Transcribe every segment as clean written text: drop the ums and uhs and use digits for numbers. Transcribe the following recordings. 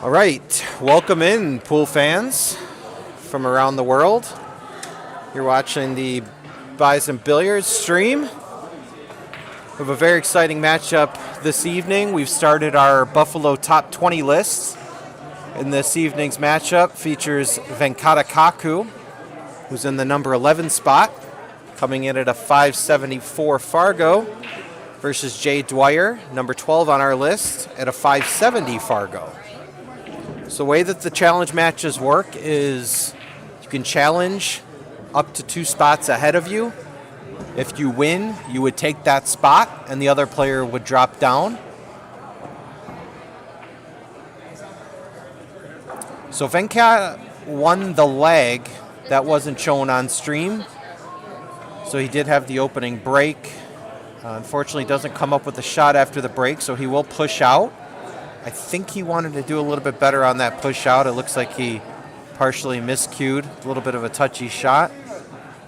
All right, welcome in, pool fans from around the world. You're watching the Bison Billiards stream. We have a very exciting matchup this evening. We've started our Buffalo Top 20 list. And this evening's matchup features Venkata Kakku, who's in the number 11 spot, coming in at a 574 Fargo, versus Dwyer, number 12 on our list, at a 570 Fargo. So the way that the challenge matches work is you can challenge up to 2 spots ahead of you. If you win, you would take that spot and the other player would drop down. So Venkata won the leg. That wasn't shown on stream. So he did have the opening break. Unfortunately, doesn't come up with a shot after the break, so he will push out. I think he wanted to do a little bit better on that push out. It looks like he partially miscued, a little bit of a touchy shot.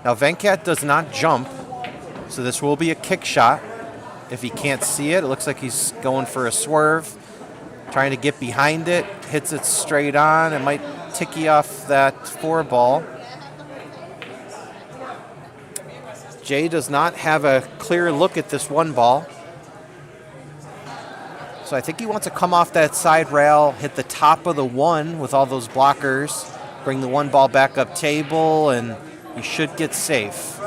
Now Venkat does not jump, so this will be a kick shot. If he can't see it, it looks like he's going for a swerve, trying to get behind it, hits it straight on. It might ticky off that 4 ball. Jay does not have a clear look at this 1 ball. So I think he wants to come off that side rail, hit the top of the 1 with all those blockers, bring the 1 ball back up table, and he should get safe.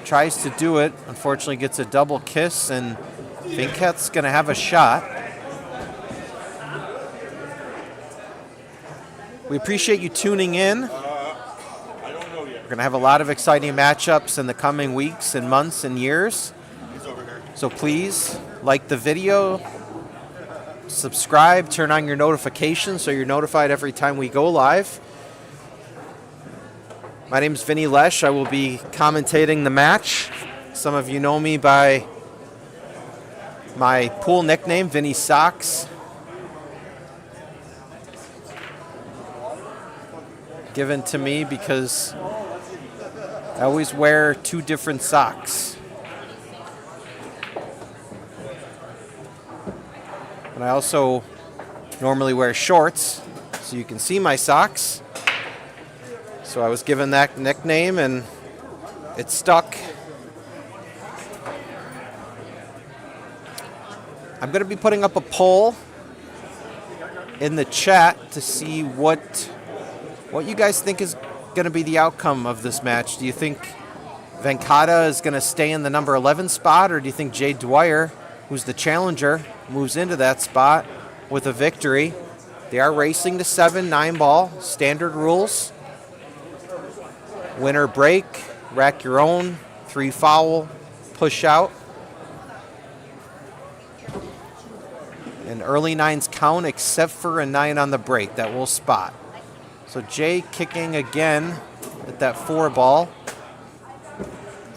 Tries to do it, unfortunately gets a double kiss, and Venkat's going to have a shot. We appreciate you tuning in. We're going to have a lot of exciting matchups in the coming weeks and months and years. So please like the video, subscribe, turn on your notifications so you're notified every time we go live. My name is Vinny Lesh. I will be commentating the match. Some of you know me by my pool nickname, Vinny Socks. Given to me because I always wear 2 different socks. And I also normally wear shorts, so you can see my socks. So I was given that nickname, and it stuck. I'm going to be putting up a poll in the chat to see what you guys think is going to be the outcome of this match. Do you think Venkata is going to stay in the number 11 spot, or do you think Jay Dwyer, who's the challenger, moves into that spot with a victory? They are racing to 7, 9 ball, standard rules. Winner break, rack your own, 3 foul, push out. And early 9s count except for a 9 on the break. That will spot. So Jay kicking again at that 4 ball.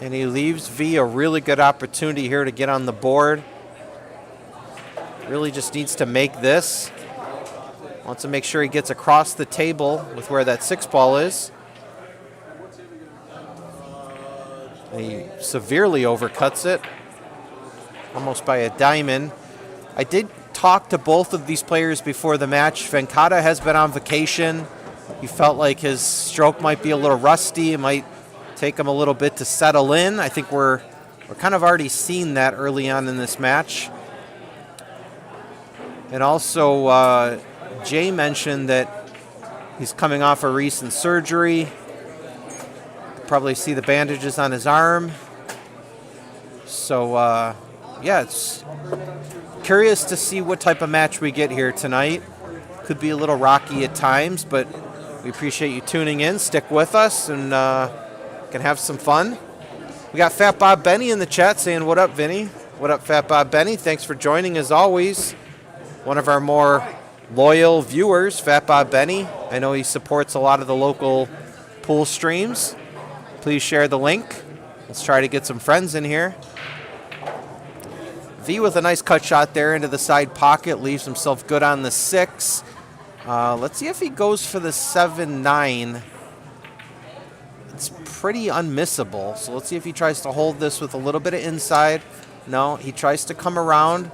And he leaves V a really good opportunity here to get on the board. Really just needs to make this. Wants to make sure he gets across the table with where that 6 ball is. He severely overcuts it, almost by a diamond. I did talk to both of these players before the match. Venkata has been on vacation. He felt like his stroke might be a little rusty. It might take him a little bit to settle in. I think we're kind of already seen that early on in this match. And also, Jay mentioned that he's coming off a recent surgery. Probably see the bandages on his arm. So, yeah, it's curious to see what type of match we get here tonight. Could be a little rocky at times, but we appreciate you tuning in. Stick with us and can have some fun. We got Fat Bob Benny in the chat saying, "What up, Vinny?" What up, Fat Bob Benny? Thanks for joining as always. One of our more loyal viewers, Fat Bob Benny. I know he supports a lot of the local pool streams. Please share the link. Let's try to get some friends in here. V with a nice cut shot there into the side pocket. Leaves himself good on the 6. Let's see if he goes for the 7-9. It's pretty unmissable. So let's see if he tries to hold this with a little bit of inside. No, he tries to come around.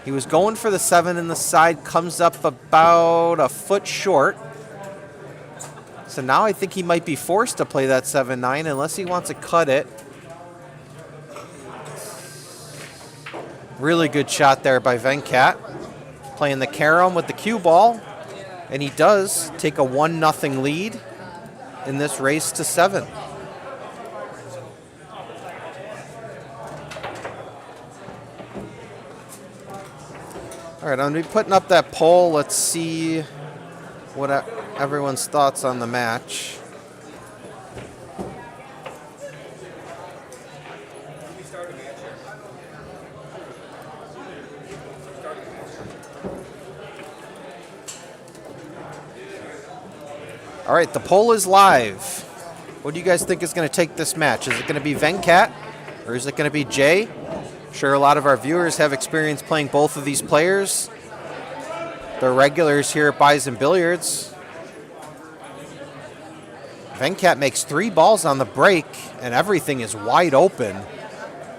He was going for the 7 in the side, comes up about a foot short. So now I think he might be forced to play that 7-9 unless he wants to cut it. Really good shot there by Venkat. Playing the carom with the cue ball. And he does take a 1-0 lead in this race to 7. All right, I'm going to be putting up that poll. Let's see what everyone's thoughts on the match. All right, the poll is live. What do you guys think is going to take this match? Is it going to be Venkat or is it going to be Jay? I'm sure a lot of our viewers have experience playing both of these players. They're regulars here at Bison Billiards. Venkat makes 3 balls on the break and everything is wide open.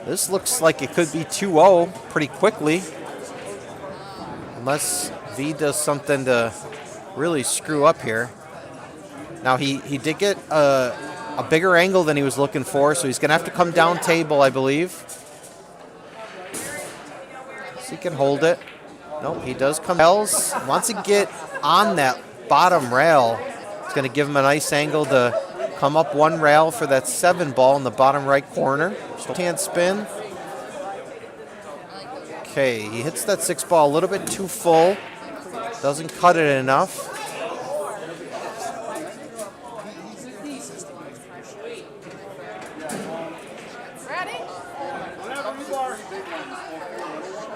This looks like it could be 2-0 pretty quickly. Unless V does something to really screw up here. Now he did get a bigger angle than he was looking for, so he's going to have to come down table, I believe. So he can hold it. Nope, he does come. Wants to get on that bottom rail. It's going to give him a nice angle to come up 1 rail for that 7 ball in the bottom right corner. Hand spin. Okay, he hits that 6 ball a little bit too full. Doesn't cut it enough.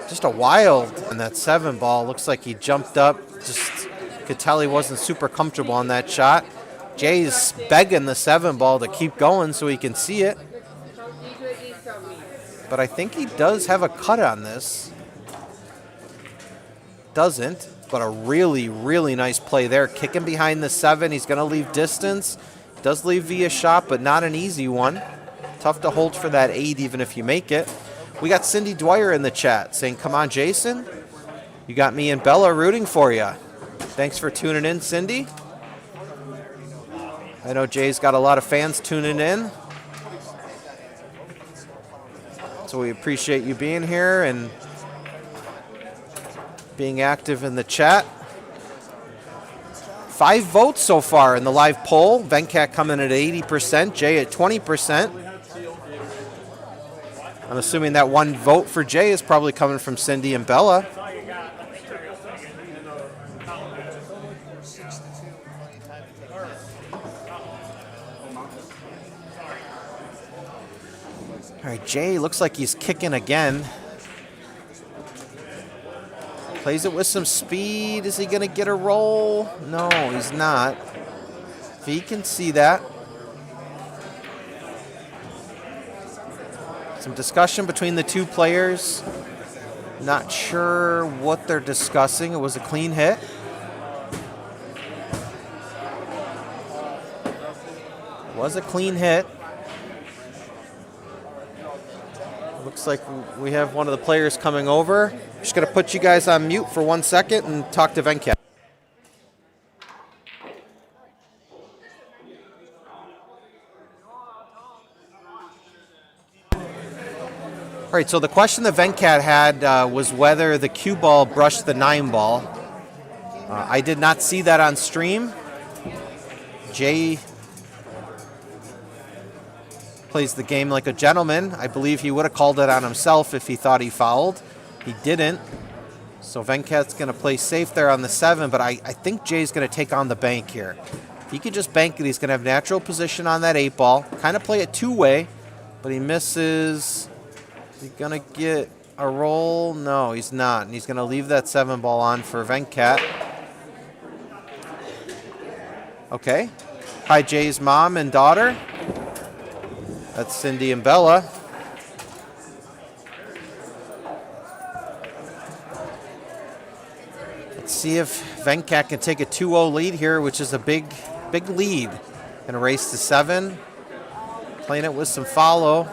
Just a wild, and that 7 ball looks like he jumped up. Just could tell he wasn't super comfortable on that shot. Jay's begging the 7 ball to keep going so he can see it. But I think he does have a cut on this. Doesn't, but a really, really nice play there. Kicking behind the 7. He's going to leave distance. Does leave via shot, but not an easy one. Tough to hold for that 8 even if you make it. We got Cindy Dwyer in the chat saying, come on, Jason. You got me and Bella rooting for you. Thanks for tuning in, Cindy. I know Jay's got a lot of fans tuning in. So we appreciate you being here and being active in the chat. 5 votes so far in the live poll. Venkat coming at 80%, Jay at 20%. I'm assuming that 1 vote for Jay is probably coming from Cindy and Bella. All right, Jay looks like he's kicking again. Plays it with some speed. Is he going to get a roll? No, he's not. V can see that. Some discussion between the 2 players. Not sure what they're discussing. It was a clean hit. It was a clean hit. Looks like we have one of the players coming over. Just going to put you guys on mute for 1 second and talk to Venkat. All right, so the question that Venkat had was whether the cue ball brushed the 9 ball. I did not see that on stream. Jay plays the game like a gentleman. I believe he would have called it on himself if he thought he fouled. He didn't. So Venkat's going to play safe there on the 7, but I think Jay's going to take on the bank here. If he could just bank it, he's going to have natural position on that 8 ball. Kind of play it 2-way, but he misses. Is he going to get a roll? No, he's not. And he's going to leave that 7 ball on for Venkat. Okay. Hi, Jay's mom and daughter. That's Cindy and Bella. Let's see if Venkat can take a 2-0 lead here, which is a big lead. Gonna race to 7. Playing it with some follow.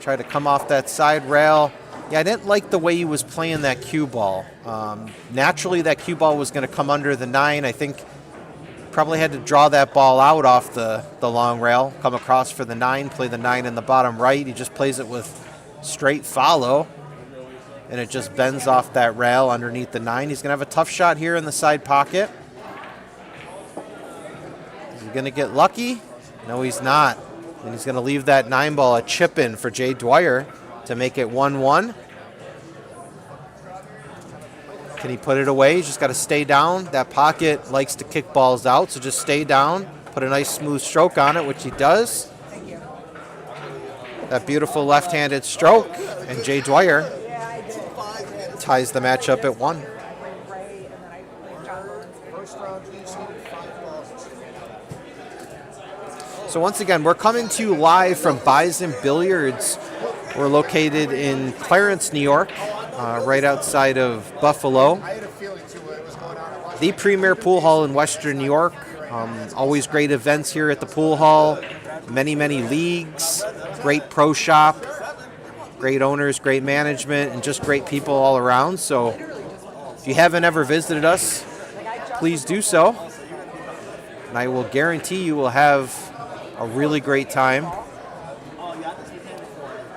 Try to come off that side rail. Yeah, I didn't like the way he was playing that cue ball. Naturally, that cue ball was going to come under the 9. I think probably had to draw that ball out off the long rail, come across for the 9, play the 9 in the bottom right. He just plays it with straight follow, and it just bends off that rail underneath the 9. He's going to have a tough shot here in the side pocket. Is he going to get lucky? No, he's not. And he's going to leave that 9 ball a chip in for Jay Dwyer to make it 1-1. Can he put it away? He's just got to stay down. That pocket likes to kick balls out, so just stay down, put a nice smooth stroke on it, which he does. That beautiful left-handed stroke, and Jay Dwyer ties the matchup at 1. So once again, we're coming to you live from Bison Billiards. We're located in Clarence, New York, right outside of Buffalo. The premier pool hall in Western New York. Always great events here at the pool hall. Many, many leagues. Great pro shop. Great owners, great management, and just great people all around. So if you haven't ever visited us, please do so. And I will guarantee you will have a really great time.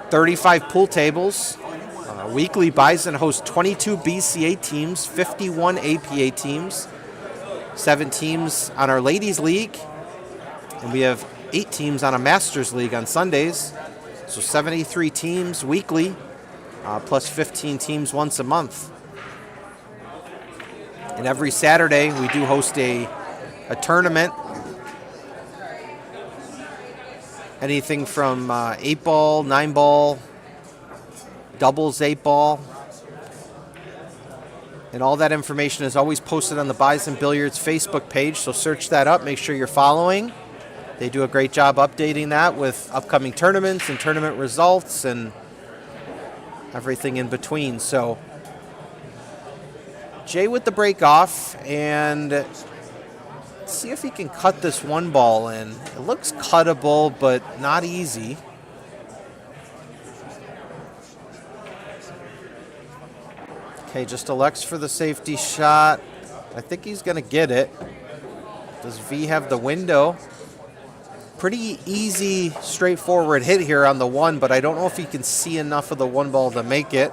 35 pool tables. Weekly, Bison hosts 22 BCA teams, 51 APA teams, 7 teams on our Ladies League, and we have 8 teams on a Masters League on Sundays. So 73 teams weekly, plus 15 teams once a month. And every Saturday, we do host a tournament. Anything from 8-ball, 9-ball, doubles 8-ball. And all that information is always posted on the Bison Billiards Facebook page, so search that up. Make sure you're following. They do a great job updating that with upcoming tournaments and tournament results and everything in between. So Jay with the break off, and let's see if he can cut this 1 ball in. It looks cuttable, but not easy. Okay, just elects for the safety shot. I think he's going to get it. Does V have the window? Pretty easy, straightforward hit here on the 1, but I don't know if he can see enough of the 1 ball to make it.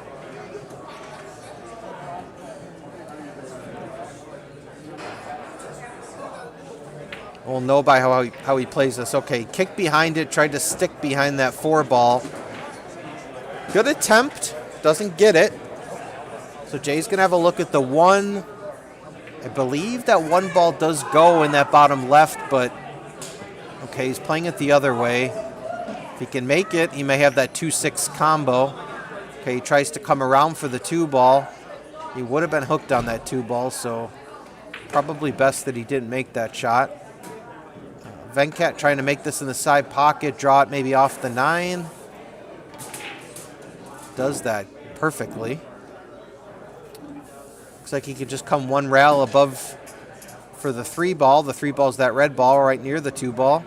We'll know by how he plays this. Okay, kicked behind it, tried to stick behind that 4 ball. Good attempt, doesn't get it. So Jay's going to have a look at the 1. I believe that 1 ball does go in that bottom left, but okay, he's playing it the other way. If he can make it, he may have that 2-6 combo. Okay, he tries to come around for the 2 ball. He would have been hooked on that 2 ball, so probably best that he didn't make that shot. Venkata trying to make this in the side pocket, draw it maybe off the 9. Does that perfectly. Looks like he could just come 1 rail above for the 3 ball. The 3 ball's that red ball right near the 2 ball.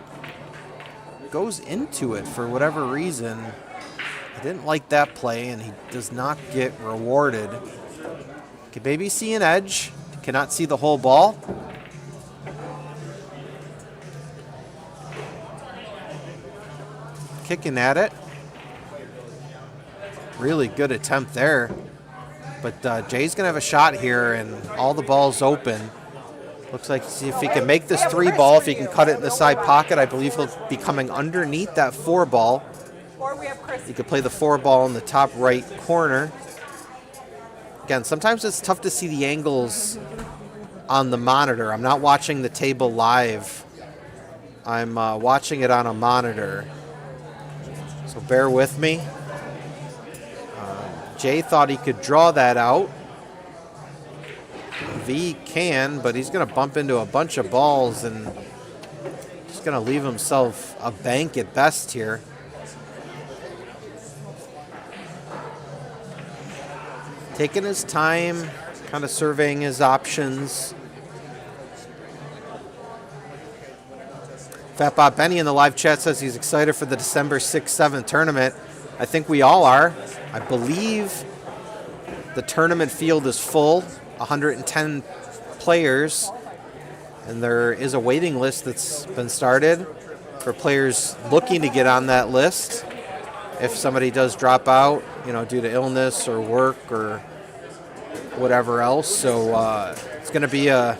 Goes into it for whatever reason. I didn't like that play, and he does not get rewarded. Can maybe see an edge. Cannot see the whole ball. Kicking at it. Really good attempt there. But Jay's going to have a shot here, and all the balls open. Looks like, see if he can make this 3 ball, if he can cut it in the side pocket. I believe he'll be coming underneath that 4 ball. He could play the 4 ball in the top right corner. Again, sometimes it's tough to see the angles on the monitor. I'm not watching the table live. I'm watching it on a monitor. So bear with me. Jay thought he could draw that out. V can, but he's going to bump into a bunch of balls and just going to leave himself a bank at best here. Taking his time, kind of surveying his options. Fat Bob Benny in the live chat says he's excited for the December 6th, 7th tournament. I think we all are. I believe the tournament field is full, 110 players, and there is a waiting list that's been started for players looking to get on that list. If somebody does drop out, due to illness or work or whatever else. So it's going to be a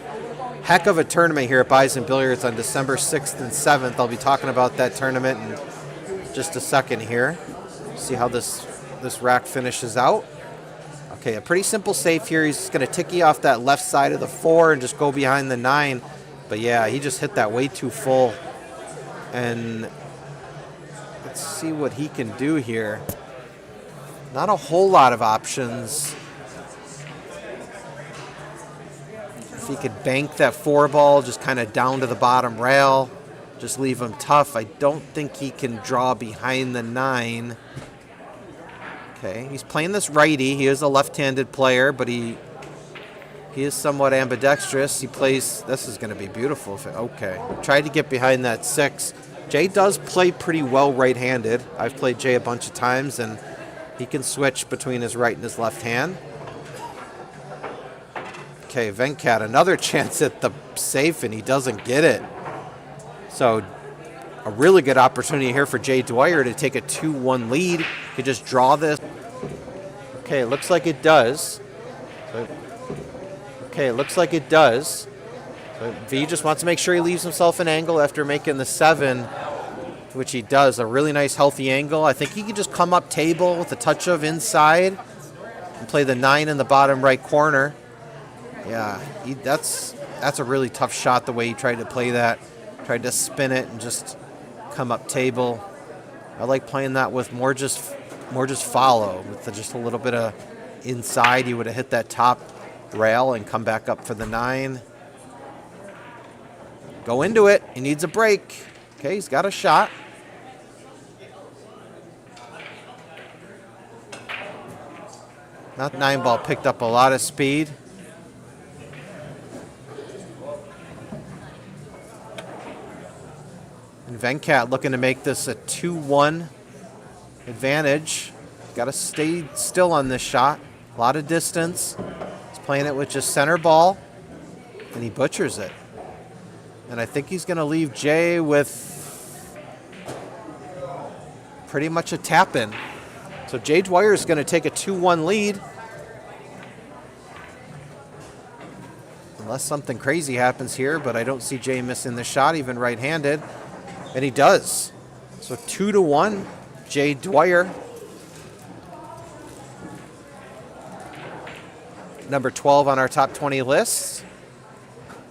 heck of a tournament here at Bison Billiards on December 6th and 7th. I'll be talking about that tournament in just a second here. See how this rack finishes out. Okay, a pretty simple safe here. He's just going to ticky off that left side of the 4 and just go behind the 9. But yeah, he just hit that way too full. And let's see what he can do here. Not a whole lot of options. If he could bank that 4 ball just kind of down to the bottom rail, just leave him tough. I don't think he can draw behind the 9. Okay, he's playing this righty. He is a left-handed player, but he is somewhat ambidextrous. He plays, this is going to be beautiful. Okay, tried to get behind that 6. Jay does play pretty well right-handed. I've played Jay a bunch of times, and he can switch between his right and his left hand. Okay, Venkat, another chance at the safe, and he doesn't get it. So a really good opportunity here for Jay Dwyer to take a 2-1 lead. He could just draw this. Okay, it looks like it does. Okay, it looks like it does. So V just wants to make sure he leaves himself an angle after making the 7, which he does. A really nice, healthy angle. I think he can just come up table with a touch of inside and play the 9 in the bottom right corner. Yeah, that's a really tough shot the way he tried to play that. Tried to spin it and just come up table. I like playing that with more just follow. With just a little bit of inside, he would have hit that top rail and come back up for the 9. Go into it. He needs a break. Okay, he's got a shot. That 9 ball picked up a lot of speed. And Venkat looking to make this a 2-1 advantage. Got to stay still on this shot. A lot of distance. He's playing it with just center ball, and he butchers it. And I think he's going to leave Jay with pretty much a tap-in. So Jay Dwyer is going to take a 2-1 lead. Unless something crazy happens here, but I don't see Jay missing the shot, even right-handed. And he does. So 2-1, Jay Dwyer. Number 12 on our top 20 list.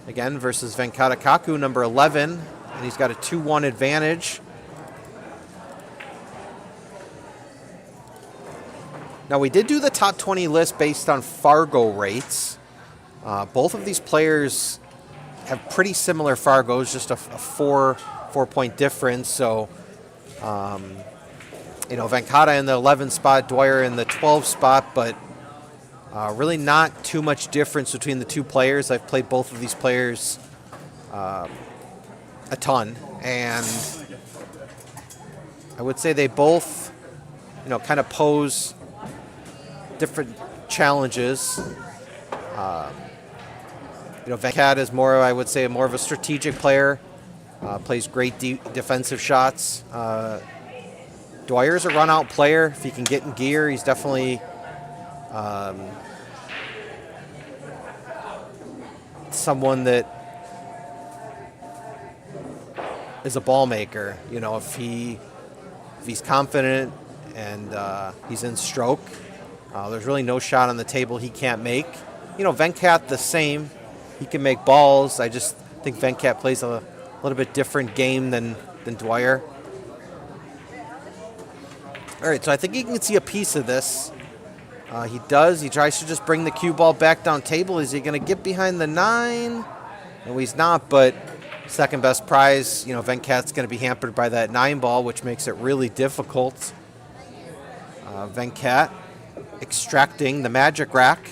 Again, versus Venkata Kakku, number 11. And he's got a 2-1 advantage. Now, we did do the top 20 list based on Fargo rates. Both of these players have pretty similar Fargos, just a four-point difference. So, Venkata in the 11 spot, Dwyer in the 12 spot, but really not too much difference between the two players. I've played both of these players a ton, and I would say they both, kind of pose different challenges. Venkata is more, I would say, more of a strategic player. Plays great defensive shots. Dwyer's a run-out player. If he can get in gear, he's definitely someone that is a ball maker. If he's confident and he's in stroke, there's really no shot on the table he can't make. Venkat the same. He can make balls. I just think Venkat plays a little bit different game than Dwyer. All right, so I think you can see a piece of this. He does. He tries to just bring the cue ball back down table. Is he going to get behind the 9? No, he's not, but second best prize, Venkat's going to be hampered by that 9 ball, which makes it really difficult. Venkat extracting the magic rack.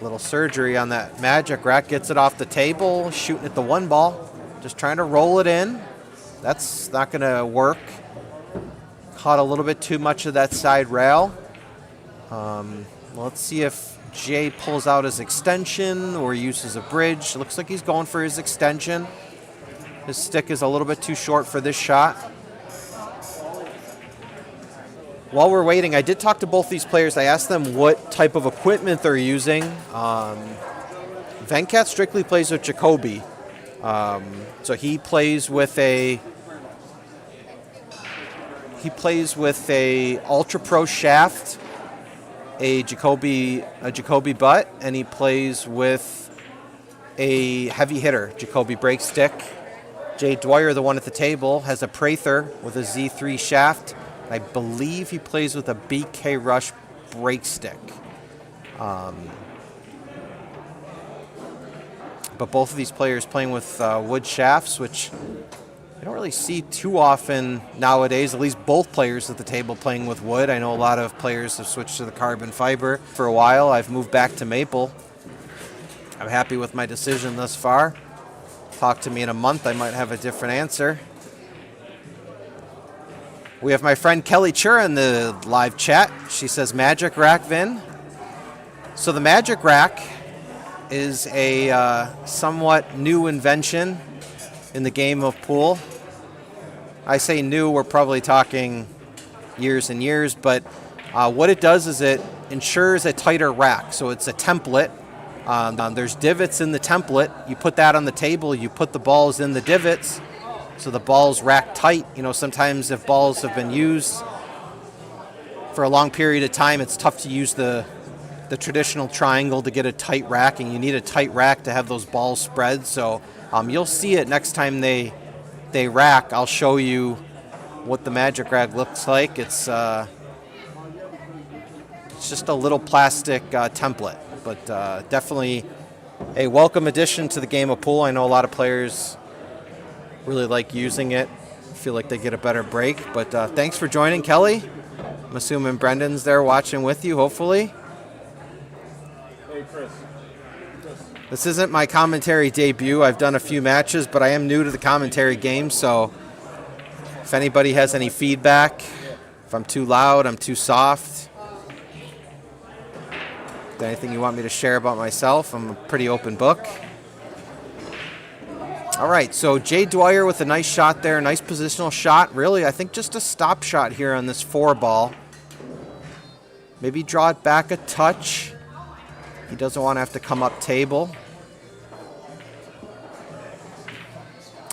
Little surgery on that magic rack, gets it off the table, shooting at the 1 ball, just trying to roll it in. That's not going to work. Caught a little bit too much of that side rail. Let's see if Jay pulls out his extension or uses a bridge. Looks like he's going for his extension. His stick is a little bit too short for this shot. While we're waiting, I did talk to both these players. I asked them what type of equipment they're using. Venkat strictly plays with Jacoby. So he plays with a Ultra Pro shaft, a Jacoby butt, and he plays with a heavy hitter Jacoby brake stick. Jay Dwyer, the one at the table, has a Prather with a Z3 shaft. I believe he plays with a BK Rush brake stick. But both of these players playing with wood shafts, which I don't really see too often nowadays, at least both players at the table playing with wood. I know a lot of players have switched to the carbon fiber for a while. I've moved back to maple. I'm happy with my decision thus far. Talk to me in a month, I might have a different answer. We have my friend Kelly Chura in the live chat. She says Magic Rack, Vin. So the Magic Rack is a somewhat new invention in the game of pool. I say new, we're probably talking years and years, but what it does is it ensures a tighter rack. So it's a template. There's divots in the template. You put that on the table, you put the balls in the divots, so the balls rack tight. You know, sometimes if balls have been used for a long period of time, it's tough to use the traditional triangle to get a tight rack, and you need a tight rack to have those balls spread. So you'll see it next time they rack. I'll show you what the Magic Rack looks like. It's just a little plastic template, but definitely a welcome addition to the game of pool. I know a lot of players really like using it, feel like they get a better break. But thanks for joining, Kelly. I'm assuming Brendan's there watching with you, hopefully. Hey, Chris. This isn't my commentary debut. I've done a few matches, but I am new to the commentary game, so if anybody has any feedback, if I'm too loud, I'm too soft, anything you want me to share about myself, I'm a pretty open book. All right, so Jay Dwyer with a nice shot there, nice positional shot. Really, I think just a stop shot here on this 4-ball. Maybe draw it back a touch. He doesn't want to have to come up table.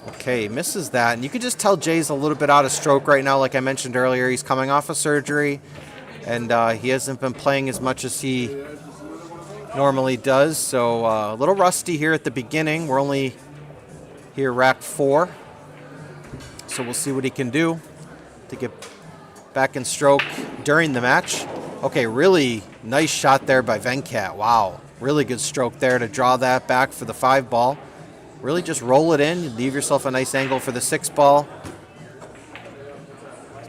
Okay, misses that. And you can just tell Jay's a little bit out of stroke right now. Like I mentioned earlier, he's coming off of surgery, and he hasn't been playing as much as he normally does. So a little rusty here at the beginning. We're only here rack 4. So we'll see what he can do to get back in stroke during the match. Okay, really nice shot there by Venkat. Wow, really good stroke there to draw that back for the 5-ball. Really just roll it in, leave yourself a nice angle for the 6-ball.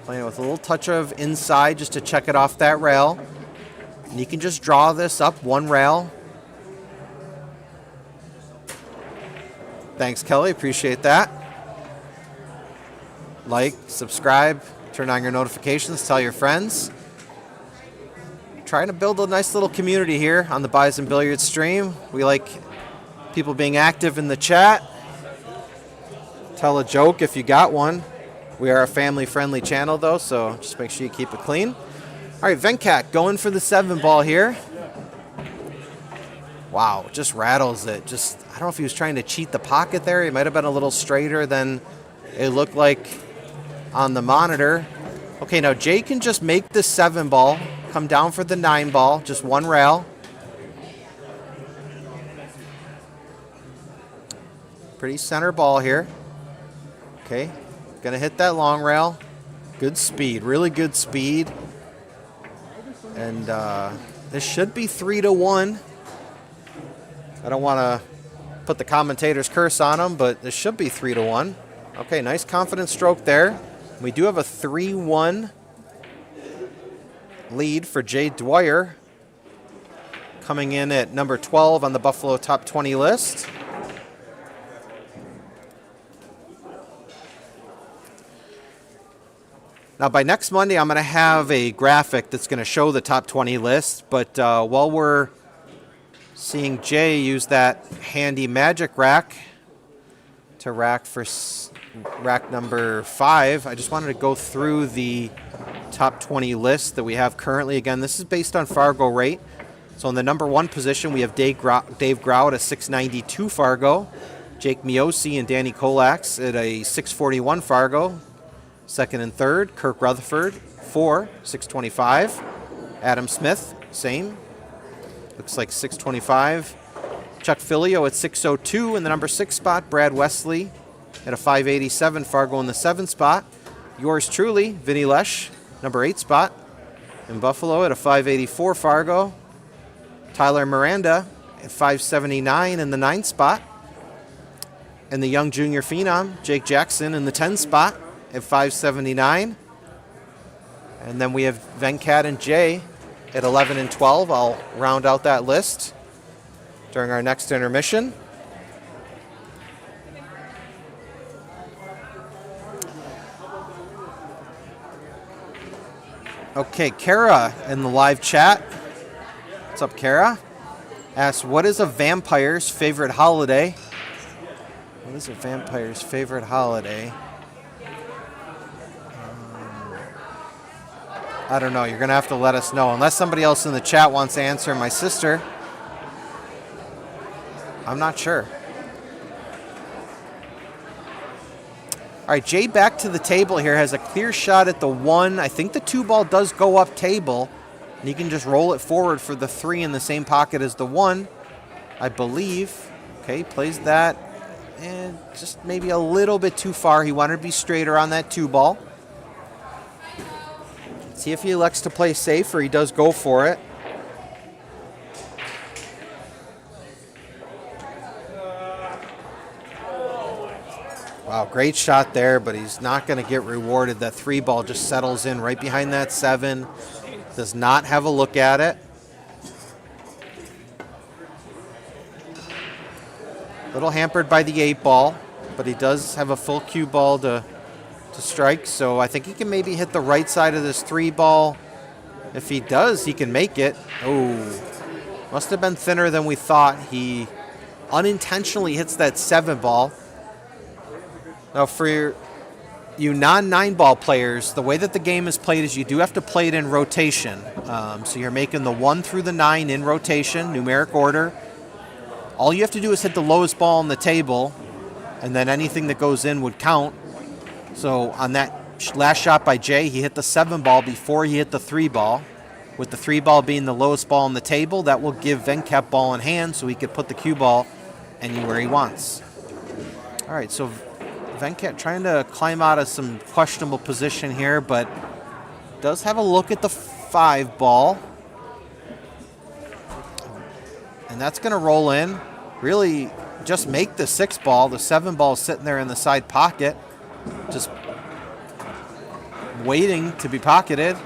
Playing with a little touch of inside just to check it off that rail. And you can just draw this up 1 rail. Thanks, Kelly, appreciate that. Like, subscribe, turn on your notifications, tell your friends. Trying to build a nice little community here on the Bison Billiards stream. We like people being active in the chat. Tell a joke if you got one. We are a family-friendly channel, though, so just make sure you keep it clean. All right, Venkat going for the 7-ball here. Wow, just rattles it. I don't know if he was trying to cheat the pocket there. He might have been a little straighter than it looked like on the monitor. Okay, now Jay can just make the 7-ball, come down for the 9-ball, just 1 rail. Pretty center ball here. Okay, gonna hit that long rail. Good speed, really good speed. And this should be 3-1. I don't want to put the commentator's curse on him, but this should be 3-1. Okay, nice confident stroke there. We do have a 3-1 lead for Jay Dwyer, coming in at number 12 on the Buffalo Top 20 list. Now, by next Monday, I'm going to have a graphic that's going to show the top 20 list. But while we're seeing Jay use that handy magic rack to rack for rack number 5, I just wanted to go through the top 20 list that we have currently. Again, this is based on Fargo rate. So in the number 1 position, we have Dave Grau at a 692 Fargo, Jake Miosi and Danny Kolax at a 641 Fargo. Second and third, Kirk Rutherford, 625. Adam Smith, same. Looks like 625. Chuck Filio at 602 in the number 6 spot. Brad Wesley at a 587 Fargo in the 7 spot. Yours truly, Vinny Lesh, number 8 spot. In Buffalo at a 584 Fargo. Tyler Miranda at 579 in the 9 spot. And the young junior phenom, Jake Jackson, in the 10 spot at 579. And then we have Venkat and Jay at 11 and 12. I'll round out that list during our next intermission. Okay, Kara in the live chat. What's up, Kara? Asks, what is a vampire's favorite holiday? What is a vampire's favorite holiday? I don't know. You're going to have to let us know. Unless somebody else in the chat wants to answer. My sister. I'm not sure. All right, Jay back to the table here. Has a clear shot at the 1. I think the 2 ball does go up table. And he can just roll it forward for the 3 in the same pocket as the 1, I believe. Okay, plays that. And just maybe a little bit too far. He wanted to be straighter on that 2 ball. See if he elects to play safe or he does go for it. Wow, great shot there, but he's not going to get rewarded. That 3 ball just settles in right behind that 7. Does not have a look at it. A little hampered by the 8 ball, but he does have a full cue ball to strike, so I think he can maybe hit the right side of this 3 ball. If he does, he can make it. Oh, must have been thinner than we thought. He unintentionally hits that 7 ball. Now, for you non-9 ball players, the way that the game is played is you do have to play it in rotation. So you're making the 1 through the 9 in rotation, numeric order. All you have to do is hit the lowest ball on the table, and then anything that goes in would count. So on that last shot by Jay, he hit the 7 ball before he hit the 3 ball. With the 3 ball being the lowest ball on the table, that will give Venkat ball in hand so he could put the cue ball anywhere he wants. All right, so Venkat trying to climb out of some questionable position here, but does have a look at the 5 ball. And that's going to roll in. Really just make the 6 ball. The 7 ball is sitting there in the side pocket, just waiting to be pocketed.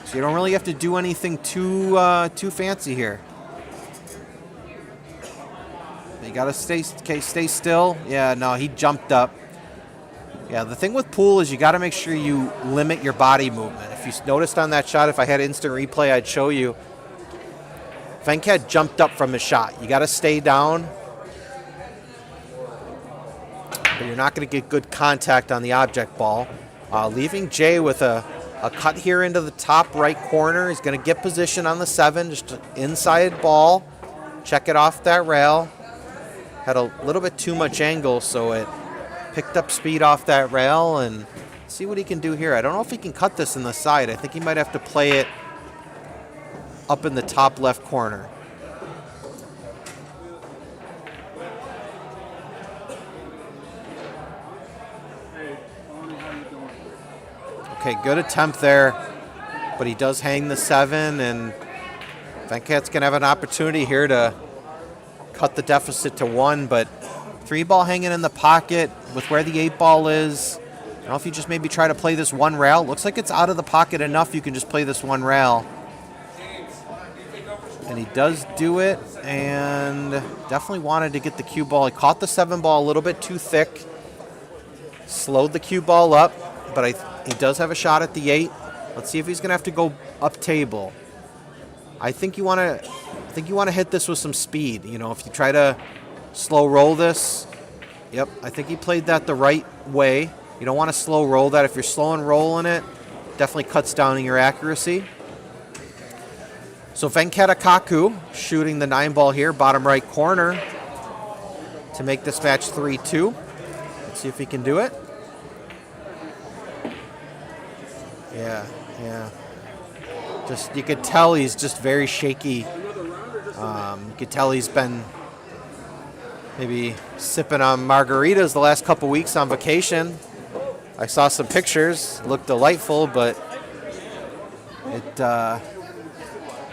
So you don't really have to do anything too fancy here. You got to stay still. Yeah, no, he jumped up. Yeah, the thing with pool is you got to make sure you limit your body movement. If you noticed on that shot, if I had instant replay, I'd show you. Venkat jumped up from his shot. You got to stay down. But you're not going to get good contact on the object ball. Leaving Jay with a cut here into the top right corner. He's going to get position on the 7, just an inside ball. Check it off that rail. Had a little bit too much angle, so it picked up speed off that rail, and see what he can do here. I don't know if he can cut this in the side. I think he might have to play it up in the top left corner. Okay, good attempt there, but he does hang the 7, and Venkat's going to have an opportunity here to cut the deficit to 1, but 3 ball hanging in the pocket with where the 8 ball is. I don't know if you just maybe try to play this 1 rail. Looks like it's out of the pocket enough you can just play this 1 rail. And he does do it, and definitely wanted to get the cue ball. He caught the 7 ball a little bit too thick. Slowed the cue ball up. but he does have a shot at the 8. Let's see if he's going to have to go up table. I think you want to hit this with some speed. You know, if you try to slow roll this, yep, I think he played that the right way. You don't want to slow roll that. If you're slow and rolling it, definitely cuts down on your accuracy. So Venkata Kakku shooting the 9 ball here, bottom right corner, to make this match 3-2. Let's see if he can do it. Yeah. Just, you could tell he's just very shaky. You could tell he's been maybe sipping on margaritas the last couple weeks on vacation. I saw some pictures, looked delightful, but it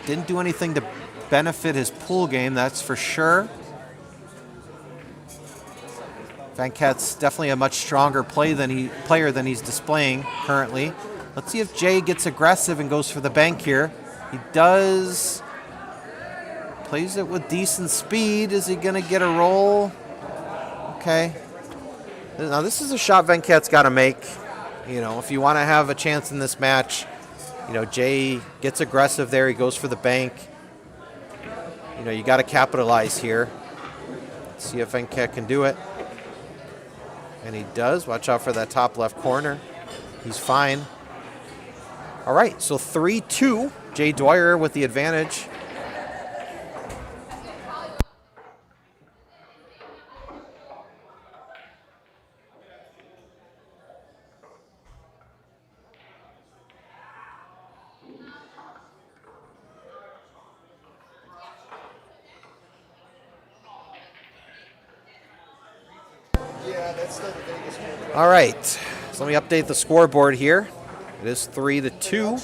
didn't do anything to benefit his pool game, that's for sure. Venkat's definitely a much stronger player than he's displaying currently. Let's see if Jay gets aggressive and goes for the bank here. He does. Plays it with decent speed. Is he going to get a roll? Okay. Now this is a shot Venkat's got to make. You know, if you want to have a chance in this match, you know, Jay gets aggressive there. He goes for the bank. You know, you got to capitalize here. Let's see if Venkat can do it. And he does. Watch out for that top left corner. He's fine. All right, so 3-2. Jay Dwyer with the advantage. All right, so let me update the scoreboard here. It is 3-2.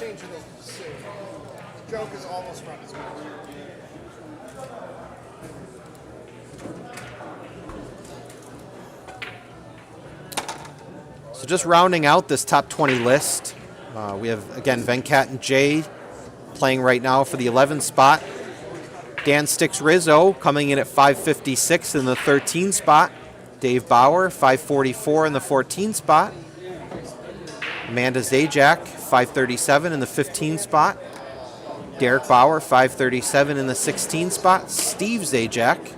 So just rounding out this top 20 list, we have, again, Venkat and Jay playing right now for the 11th spot. Dan Sticks Rizzo coming in at 556 in the 13th spot. Dave Bauer, 544 in the 14th spot. Amanda Zajac, 537 in the 15th spot. Derek Bauer, 537 in the 16th spot. Steve Zajac,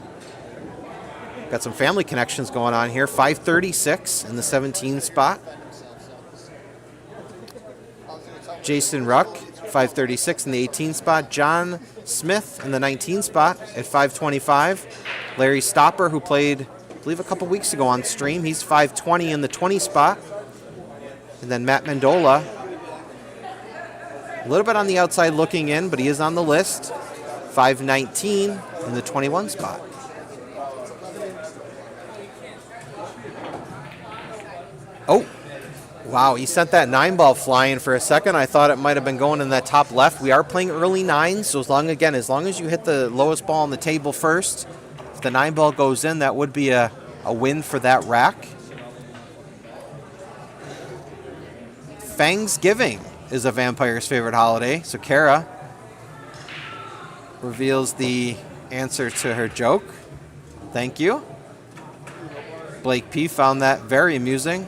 got some family connections going on here, 536 in the 17th spot. Jason Ruck, 536 in the 18th spot. John Smith in the 19th spot at 525. Larry Stopper, who played, I believe, a couple weeks ago on stream, he's 520 in the 20 spot. And then Matt Mendola, a little bit on the outside looking in, but he is on the list, 519 in the 21 spot. Oh, wow, he sent that 9-ball flying for a second. I thought it might have been going in that top left. We are playing early 9s, so as long as you hit the lowest ball on the table first, if the 9-ball goes in, that would be a win for that rack. Thanksgiving is a vampire's favorite holiday, so Kara reveals the answer to her joke. Thank you. Blake P. found that very amusing.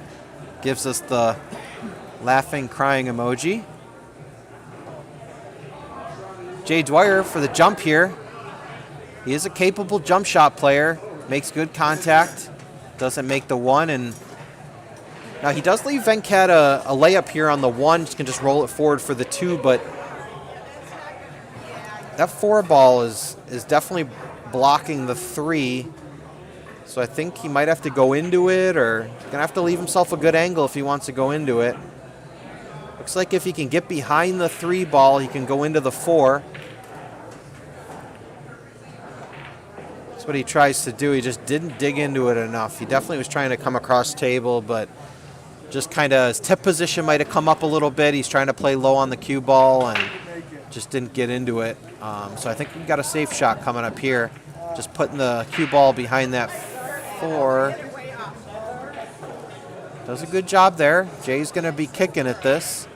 Gives us the laughing, crying emoji. Jay Dwyer for the jump here. He is a capable jump shot player. Makes good contact. Doesn't make the one. And now he does leave Venkat a layup here on the 1. He can just roll it forward for the 2. But that 4 ball is definitely blocking the 3. So I think he might have to go into it, or he's going to have to leave himself a good angle if he wants to go into it. Looks like if he can get behind the 3 ball, he can go into the 4. That's what he tries to do. He just didn't dig into it enough. He definitely was trying to come across table, but just kind of his tip position might have come up a little bit. He's trying to play low on the cue ball and just didn't get into it. So I think we've got a safe shot coming up here. Just putting the cue ball behind that 4. Does a good job there. Jay's going to be kicking at this.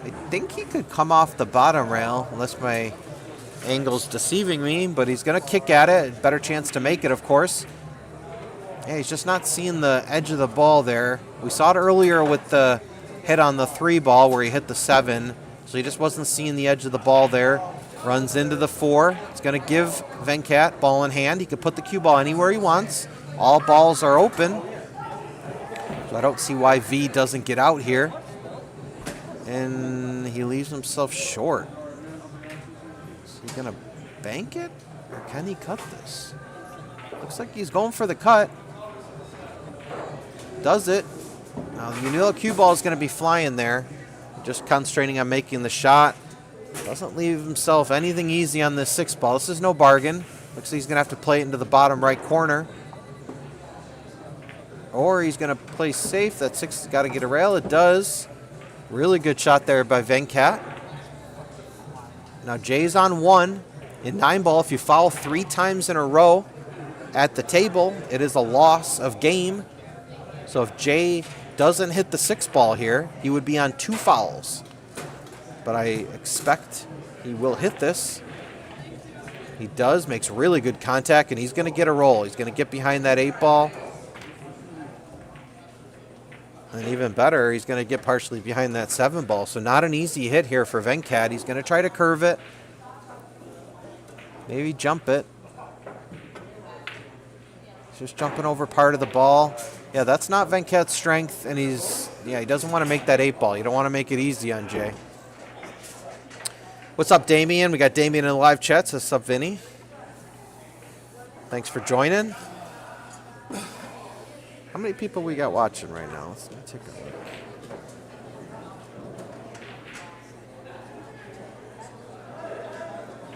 I think he could come off the bottom rail, unless my angle's deceiving me, but he's going to kick at it. Better chance to make it, of course. Yeah, he's just not seeing the edge of the ball there. We saw it earlier with the hit on the 3 ball where he hit the 7. So he just wasn't seeing the edge of the ball there. Runs into the 4. It's going to give Venkat ball in hand. He can put the cue ball anywhere he wants. All balls are open. So I don't see why V doesn't get out here. And he leaves himself short. Is he going to bank it? Or can he cut this? Looks like he's going for the cut. Does it. Now the Unila cue ball is going to be flying there. Just concentrating on making the shot. Doesn't leave himself anything easy on this 6 ball. This is no bargain. Looks like he's going to have to play it into the bottom right corner. Or he's going to play safe. That 6 has got to get a rail. It does. Really good shot there by Venkat. Now Jay's on 1. In 9 ball, if you foul 3 times in a row at the table, it is a loss of game. So if Jay doesn't hit the 6 ball here, he would be on 2 fouls. But I expect he will hit this. He does, makes really good contact, and he's going to get a roll. He's going to get behind that 8 ball. And even better, he's going to get partially behind that 7 ball. So not an easy hit here for Venkat. He's going to try to curve it. Maybe jump it. He's just jumping over part of the ball. Yeah, that's not Venkat's strength, and he doesn't want to make that 8 ball. You don't want to make it easy on Jay. What's up, Damien? We got Damien in the live chat. What's up, Vinny? Thanks for joining. How many people we got watching right now? Let's take a look.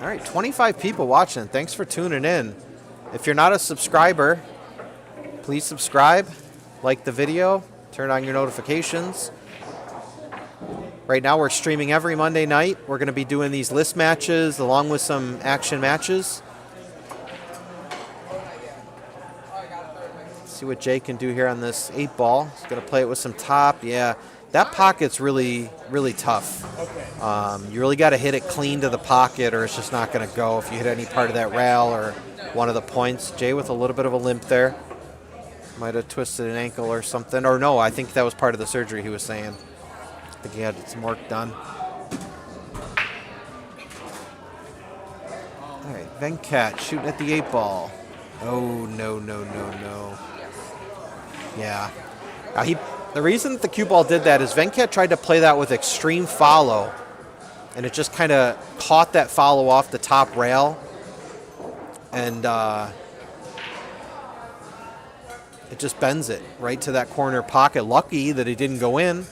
All right, 25 people watching. Thanks for tuning in. If you're not a subscriber, please subscribe, like the video, turn on your notifications. Right now we're streaming every Monday night. We're going to be doing these list matches along with some action matches. Let's see what Jay can do here on this 8 ball. He's going to play it with some top. Yeah, that pocket's really, really tough. You really got to hit it clean to the pocket or it's just not going to go if you hit any part of that rail or one of the points. Jay with a little bit of a limp there. Might have twisted an ankle or something. Or no, I think that was part of the surgery he was saying. I think he had some work done. All right, Venkat shooting at the 8 ball. Oh, no. Yeah. The reason that the cue ball did that is Venkat tried to play that with extreme follow, and it just kind of caught that follow off the top rail. And it just bends it right to that corner pocket. Lucky that he didn't go in.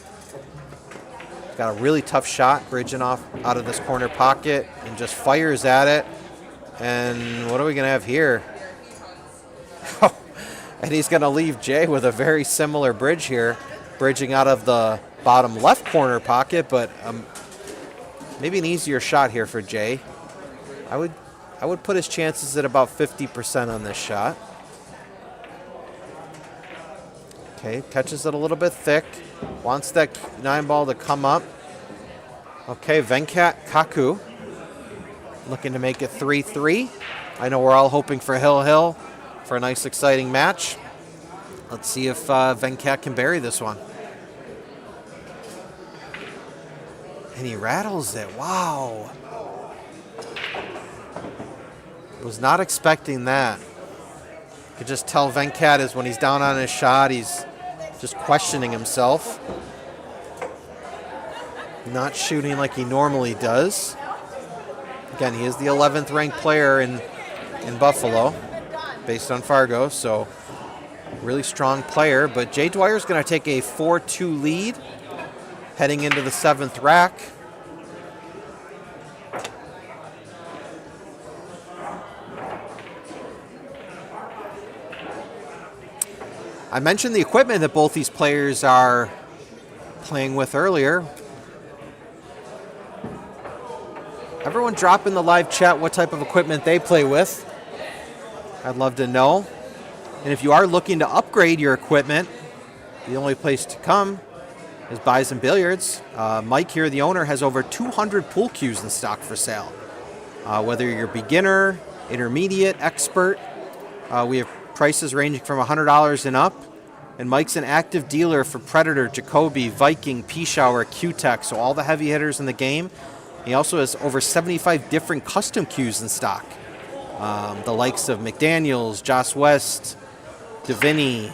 Got a really tough shot, bridging off out of this corner pocket, and just fires at it. And what are we going to have here? And he's going to leave Jay with a very similar bridge here, bridging out of the bottom left corner pocket, but maybe an easier shot here for Jay. I would put his chances at about 50% on this shot. Okay, catches it a little bit thick. Wants that 9 ball to come up. Okay, Venkat Kakku looking to make it 3-3. I know we're all hoping for Hill for a nice, exciting match. Let's see if Venkat can bury this one. And he rattles it. Wow. Was not expecting that. You could just tell Venkat is when he's down on his shot, he's just questioning himself. Not shooting like he normally does. Again, he is the 11th ranked player in Buffalo, based on Fargo, so really strong player. But Jay Dwyer's going to take a 4-2 lead heading into the 7th rack. I mentioned the equipment that both these players are playing with earlier. Everyone drop in the live chat what type of equipment they play with. I'd love to know. And if you are looking to upgrade your equipment, the only place to come is Bison Billiards. Mike here, the owner, has over 200 pool cues in stock for sale. Whether you're beginner, intermediate, expert, we have prices ranging from $100 and up. And Mike's an active dealer for Predator, Jacoby, Viking, P-Shower, Q-Tech, so all the heavy hitters in the game. He also has over 75 different custom cues in stock. The likes of McDaniels, Joss West, Davini,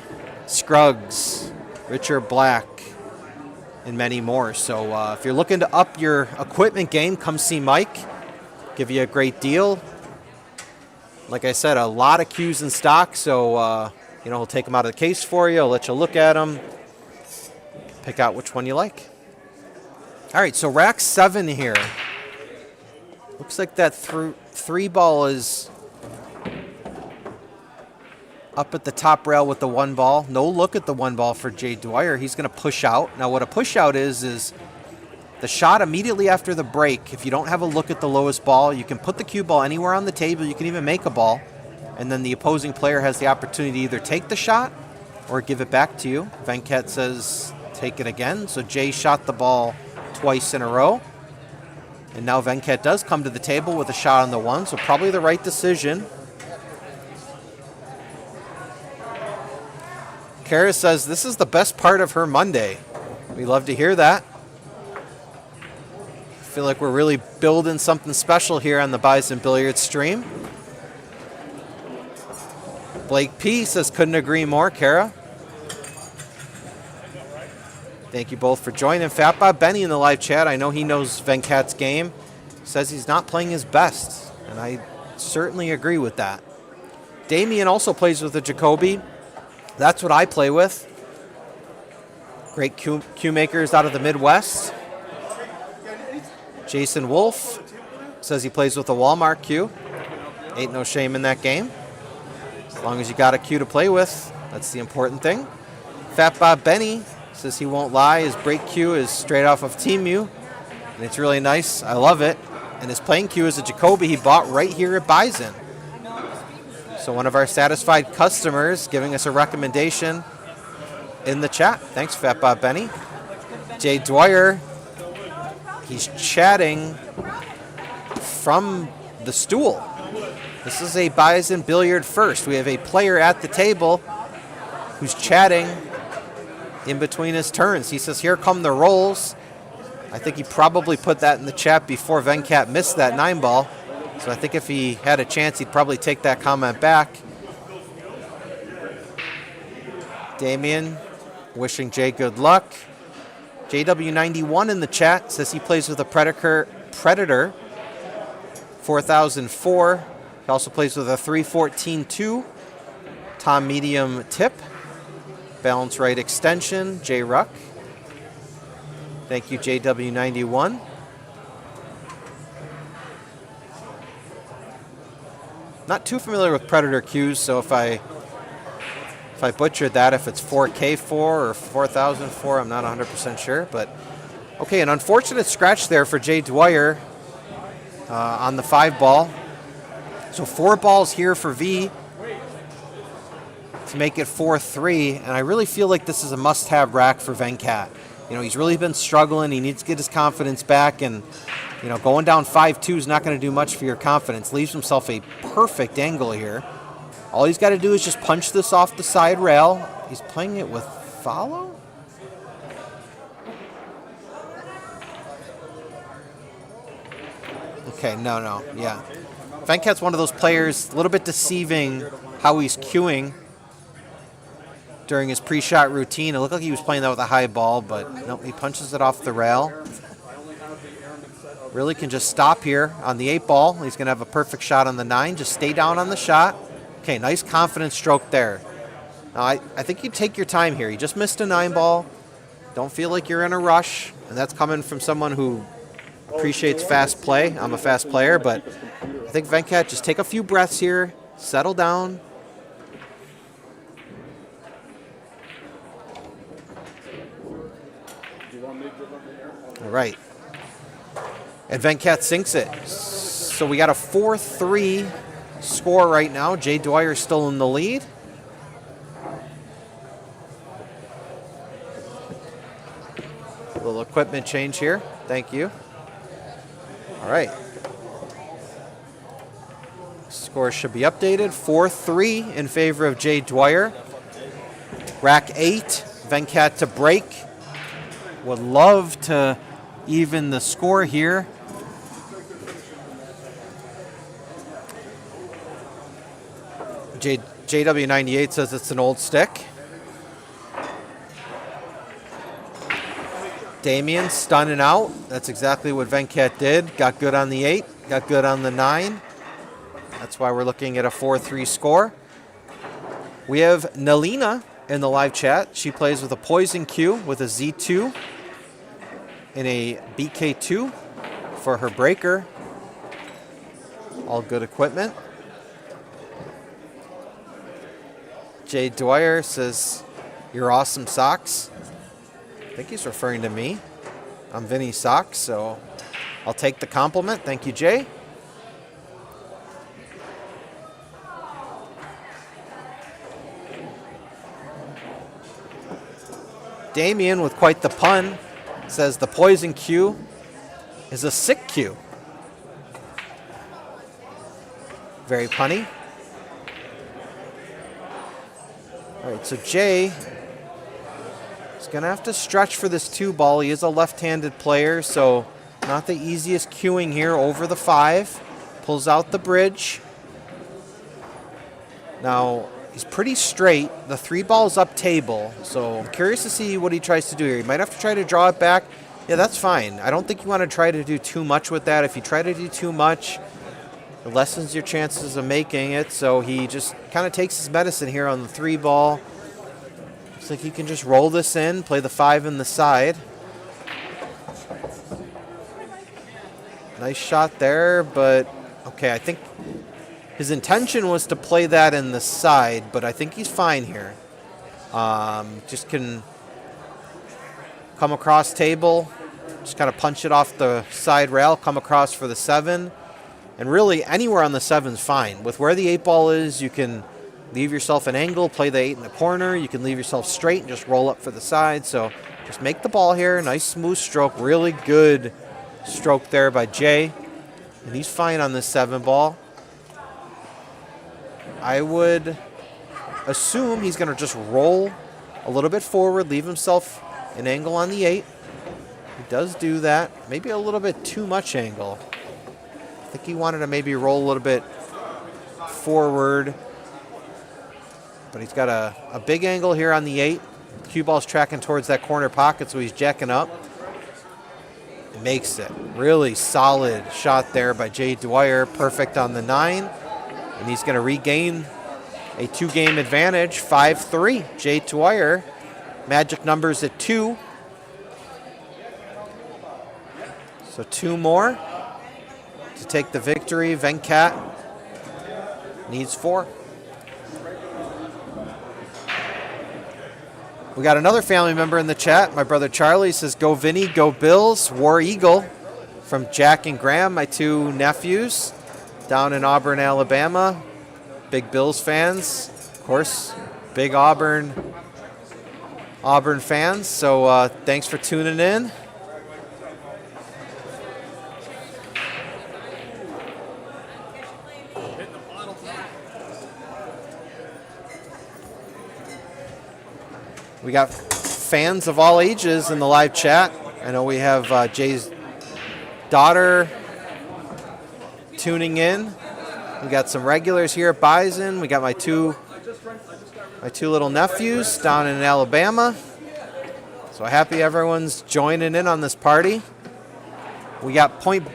Scruggs, Richard Black, and many more. So if you're looking to up your equipment game, come see Mike. Give you a great deal. Like I said, a lot of cues in stock, so he'll take them out of the case for you. He'll let you look at them, pick out which one you like. All right, so rack 7 here. Looks like that 3 ball is up at the top rail with the 1 ball. No look at the 1 ball for Jay Dwyer. He's going to push out. Now what a push out is the shot immediately after the break. If you don't have a look at the lowest ball, you can put the cue ball anywhere on the table. You can even make a ball. And then the opposing player has the opportunity to either take the shot or give it back to you. Venkat says take it again. So Jay shot the ball twice in a row. And now Venkat does come to the table with a shot on the 1, so probably the right decision. Kara says this is the best part of her Monday. We love to hear that. I feel like we're really building something special here on the Bison Billiards stream. Blake P says couldn't agree more, Kara. Thank you both for joining. Fat Bob Benny in the live chat. I know he knows Venkat's game. Says he's not playing his best, and I certainly agree with that. Damien also plays with the Jacoby. That's what I play with. Great cue makers out of the Midwest. Jason Wolf says he plays with a Walmart cue. Ain't no shame in that game. As long as you got a cue to play with, that's the important thing. Fat Bob Benny says he won't lie. His break cue is straight off of Temu, and it's really nice. I love it. And his playing cue is a Jacoby he bought right here at Bison. So one of our satisfied customers giving us a recommendation in the chat. Thanks, Fat Bob Benny. Jay Dwyer, he's chatting from the stool. This is a Bison Billiard first. We have a player at the table who's chatting in between his turns. He says, here come the rolls. I think he probably put that in the chat before Venkat missed that 9 ball. So I think if he had a chance, he'd probably take that comment back. Damien wishing Jay good luck. JW91 in the chat says he plays with a Predator 4004. He also plays with a 314-2. Tom medium tip. Balance right extension. J Ruck. Thank you, JW91. Not too familiar with Predator cues, so if I butchered that, if it's 4K4 or 4004, I'm not 100% sure. But okay, an unfortunate scratch there for Jay Dwyer on the 5 ball. So 4 balls here for V to make it 4-3, and I really feel like this is a must-have rack for Venkat. He's really been struggling. He needs to get his confidence back, and going down 5-2 is not going to do much for your confidence. Leaves himself a perfect angle here. All he's got to do is just punch this off the side rail. He's playing it with follow? Okay, no, yeah. Venkat's one of those players, a little bit deceiving how he's cueing during his pre-shot routine. It looked like he was playing that with a high ball, but no, he punches it off the rail. Really can just stop here on the 8 ball. He's going to have a perfect shot on the 9. Just stay down on the shot. Okay, nice confidence stroke there. Now, I think you take your time here. You just missed a 9 ball. Don't feel like you're in a rush, and that's coming from someone who appreciates fast play. I'm a fast player, but I think Venkat, just take a few breaths here, settle down. All right. And Venkat sinks it. So we got a 4-3 score right now. Jay Dwyer still in the lead. A little equipment change here. Thank you. All right. Score should be updated. 4-3 in favor of Jay Dwyer. Rack 8, Venkata to break. Would love to even the score here. JW98 says it's an old stick. Damien stunning out. That's exactly what Venkat did. Got good on the 8, got good on the 9. That's why we're looking at a 4-3 score. We have Nalina in the live chat. She plays with a Poison Q with a Z2 and a BK2 for her breaker. All good equipment. Jay Dwyer says, "You're awesome socks." I think he's referring to me. I'm Vinny Socks, so I'll take the compliment. Thank you, Jay. Damien with quite the pun says the Poison Q is a sick Q. Very punny. All right, so Jay is going to have to stretch for this 2-ball. He is a left-handed player, so not the easiest queuing here over the 5. Pulls out the bridge. Now, he's pretty straight. The 3-ball is up table, so I'm curious to see what he tries to do here. He might have to try to draw it back. Yeah, that's fine. I don't think you want to try to do too much with that. If you try to do too much, it lessens your chances of making it, so he just kind of takes his medicine here on the 3-ball. Looks like he can just roll this in, play the 5 in the side. Nice shot there, but okay, I think his intention was to play that in the side, but I think he's fine here. Just can come across table, just kind of punch it off the side rail, come across for the 7. And really, anywhere on the 7's fine. With where the 8-ball is, you can leave yourself an angle, play the 8 in the corner. You can leave yourself straight and just roll up for the side. So just make the ball here. Nice smooth stroke. Really good stroke there by Jay. And he's fine on this 7-ball. I would assume he's going to just roll a little bit forward, leave himself an angle on the 8. He does do that. Maybe a little bit too much angle. I think he wanted to maybe roll a little bit forward, but he's got a big angle here on the 8. Cue ball's tracking towards that corner pocket, so he's jacking up. Makes it. Really solid shot there by Jay Dwyer. Perfect on the 9, and he's going to regain a 2-game advantage, 5-3. Jay Dwyer, magic numbers at 2. So 2 more to take the victory. Venkat needs 4. We got another family member in the chat. My brother Charlie says, "Go Vinny, go Bills, War Eagle." From Jack and Graham, my 2 nephews down in Auburn, Alabama. Big Bills fans. Of course, big Auburn fans. So thanks for tuning in. We got fans of all ages in the live chat. I know we have Jay's daughter tuning in. We got some regulars here at Bison. We got my two little nephews down in Alabama. So happy everyone's joining in on this party. We got Point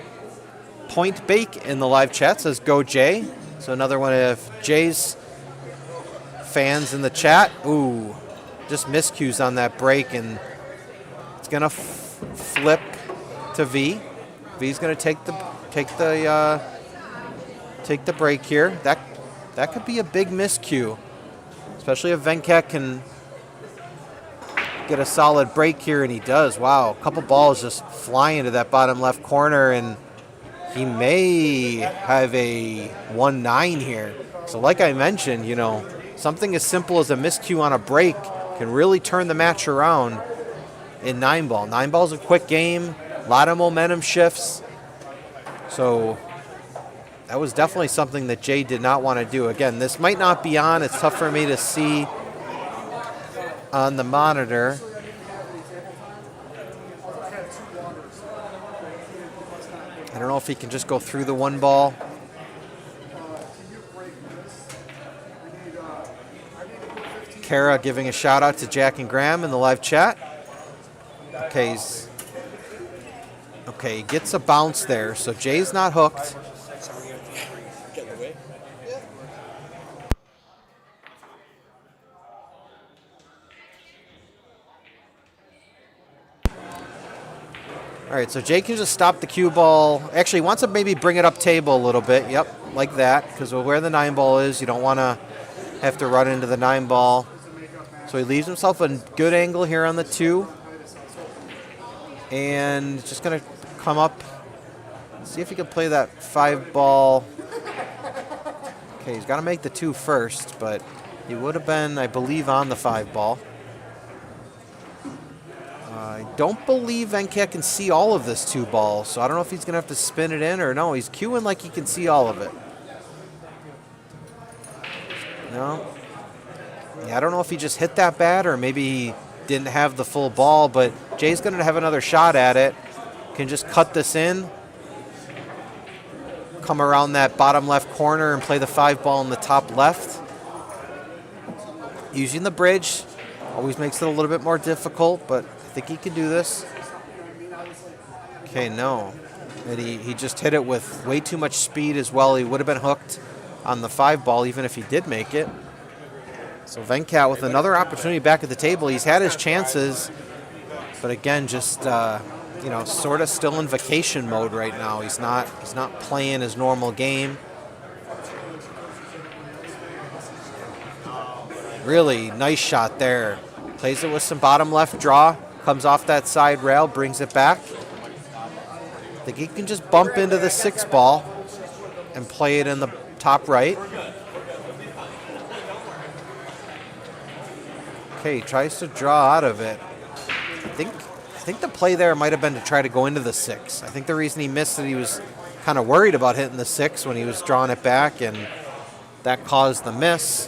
Bake in the live chat, says "Go Jay." So another one of Jay's fans in the chat. Ooh. Just miscues on that break, and it's gonna flip to V. V's gonna take the break here. That could be a big miscue, especially if Venkat can get a solid break here, and he does. Wow, a couple balls just flying to that bottom left corner, and he may have a 1-9 here. So like I mentioned, something as simple as a miscue on a break can really turn the match around in 9-ball. 9-ball's a quick game, a lot of momentum shifts. So that was definitely something that Jay did not want to do. Again, this might not be on. It's tough for me to see on the monitor. I don't know if he can just go through the one ball. Kara giving a shout out to Jack and Graham in the live chat. Okay, he gets a bounce there, so Jay's not hooked. All right, so Jay can just stop the cue ball. Actually, he wants to maybe bring it up table a little bit. Yep, like that, because where the 9 ball is, you don't want to have to run into the 9 ball. So he leaves himself a good angle here on the 2. And just going to come up, see if he can play that 5 ball. Okay, he's got to make the 2 first, but he would have been, I believe, on the 5 ball. I don't believe Venkata can see all of this 2 ball, so I don't know if he's going to have to spin it in or no. He's cueing like he can see all of it. No. Yeah, I don't know if he just hit that bad or maybe he didn't have the full ball, but Jay's going to have another shot at it. Can just cut this in, come around that bottom left corner and play the 5 ball in the top left. Using the bridge always makes it a little bit more difficult, but I think he can do this. Okay, no. And he just hit it with way too much speed as well. He would have been hooked on the 5 ball even if he did make it. So Venkata with another opportunity back at the table. He's had his chances, but again, just sort of still in vacation mode right now. He's not playing his normal game. Really nice shot there. Plays it with some bottom left draw. Comes off that side rail, brings it back. I think he can just bump into the 6 ball and play it in the top right. Okay, he tries to draw out of it. I think the play there might have been to try to go into the 6. I think the reason he missed it, he was kind of worried about hitting the 6 when he was drawing it back, and that caused the miss.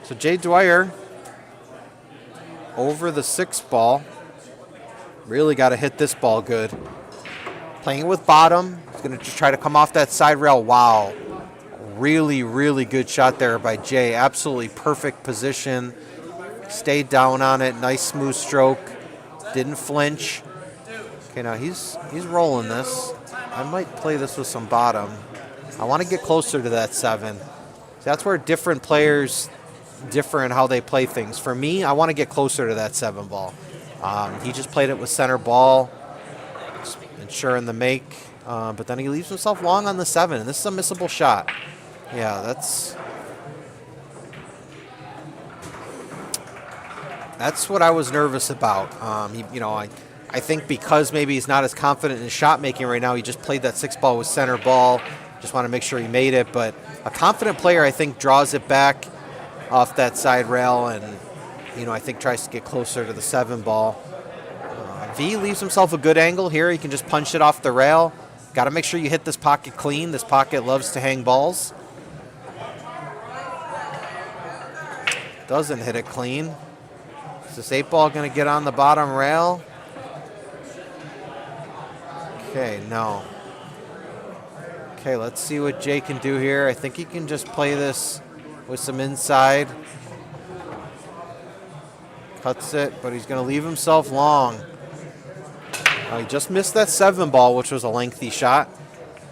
So Jay Dwyer over the 6 ball. Really got to hit this ball good. Playing it with bottom. He's going to just try to come off that side rail. Wow. Really, really good shot there by Jay. Absolutely perfect position. Stayed down on it. Nice smooth stroke. Didn't flinch. Okay, now he's rolling this. I might play this with some bottom. I want to get closer to that 7. So that's where different players differ in how they play things. For me, I want to get closer to that 7 ball. He just played it with center ball, ensuring the make. But then he leaves himself long on the 7, and this is a missable shot. Yeah, that's what I was nervous about. I think because maybe he's not as confident in shot making right now, he just played that 6 ball with center ball. Just want to make sure he made it. But a confident player, I think, draws it back off that side rail and, I think tries to get closer to the 7 ball. V leaves himself a good angle here. He can just punch it off the rail. Got to make sure you hit this pocket clean. This pocket loves to hang balls. Doesn't hit it clean. Is this 8 ball going to get on the bottom rail? Okay, no. Okay, let's see what Jay can do here. I think he can just play this with some inside. Cuts it, but he's going to leave himself long. He just missed that 7 ball, which was a lengthy shot.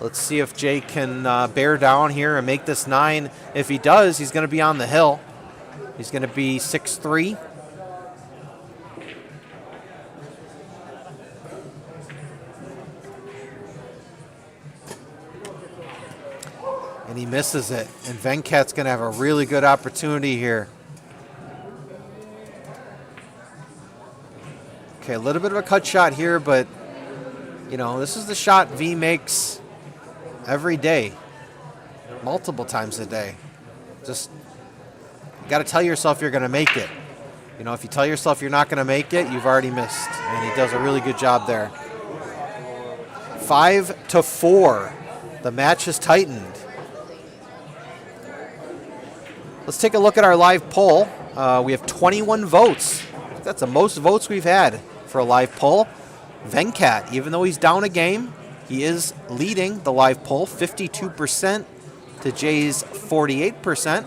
Let's see if Jay can bear down here and make this 9. If he does, he's going to be on the hill. He's going to be 6-3. And he misses it. And Venkat's going to have a really good opportunity here. Okay, a little bit of a cut shot here, but, this is the shot V makes every day, multiple times a day. Just got to tell yourself you're going to make it. If you tell yourself you're not going to make it, you've already missed. And he does a really good job there. 5-4. The match has tightened. Let's take a look at our live poll. We have 21 votes. That's the most votes we've had for a live poll. Venkat, even though he's down a game, he is leading the live poll, 52% to Jay's 48%.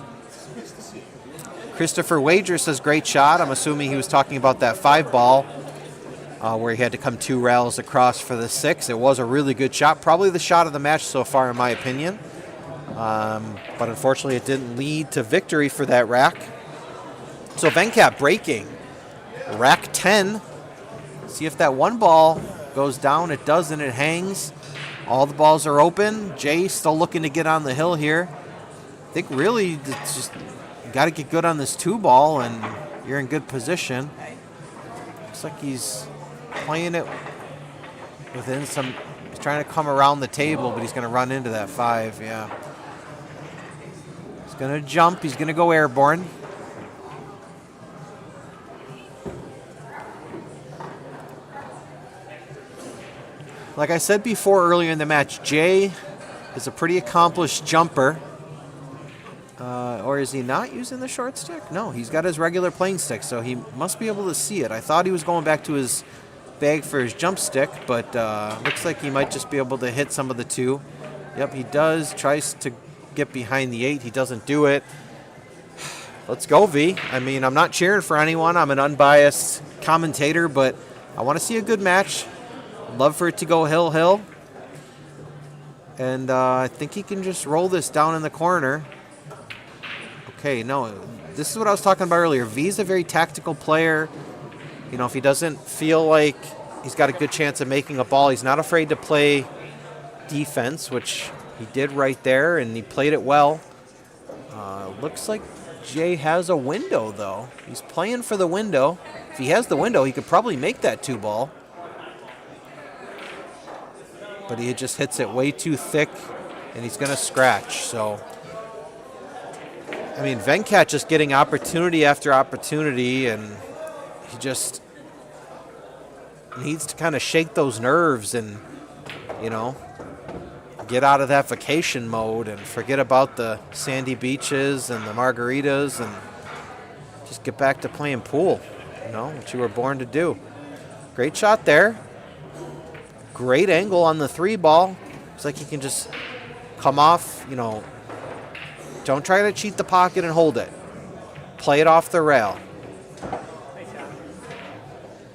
Christopher Wager says, great shot. I'm assuming he was talking about that 5 ball where he had to come 2 rails across for the 6. It was a really good shot. Probably the shot of the match so far, in my opinion. But unfortunately, it didn't lead to victory for that rack. So Venkat breaking. Rack 10. See if that 1 ball goes down. It doesn't. It hangs. All the balls are open. Jay still looking to get on the hill here. I think really it's just you got to get good on this 2 ball, and you're in good position. Looks like he's playing it within some. He's trying to come around the table, but he's going to run into that 5. Yeah. He's going to jump. He's going to go airborne. Like I said before earlier in the match, Jay is a pretty accomplished jumper. Or is he not using the short stick? No, he's got his regular playing stick, so he must be able to see it. I thought he was going back to his bag for his jump stick, but looks like he might just be able to hit some of the 2. Yep, he does. Tries to get behind the 8. He doesn't do it. Let's go, V. I mean, I'm not cheering for anyone. I'm an unbiased commentator, but I want to see a good match. Love for it to go hill. And I think he can just roll this down in the corner. Okay, no, this is what I was talking about earlier. V's a very tactical player. You know, if he doesn't feel like he's got a good chance of making a ball, he's not afraid to play defense, which he did right there, and he played it well. Looks like Jay has a window, though. He's playing for the window. If he has the window, he could probably make that 2 ball. But he just hits it way too thick, and he's going to scratch. So, I mean, Venkat just getting opportunity after opportunity, and he just needs to kind of shake those nerves and, you know, get out of that vacation mode and forget about the sandy beaches and the margaritas and just get back to playing pool, you know, what you were born to do. Great shot there. Great angle on the 3 ball. Looks like he can just come off, you know. Don't try to cheat the pocket and hold it. Play it off the rail.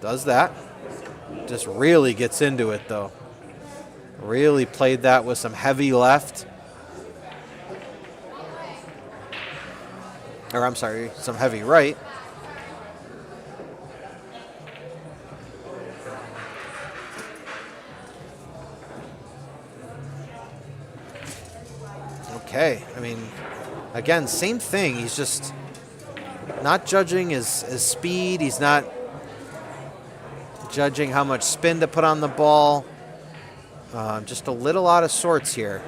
Does that. Just really gets into it, though. Really played that with some heavy left. Or, I'm sorry, some heavy right. Okay, I mean, again, same thing. He's just not judging his speed. He's not judging how much spin to put on the ball. Just a little out of sorts here.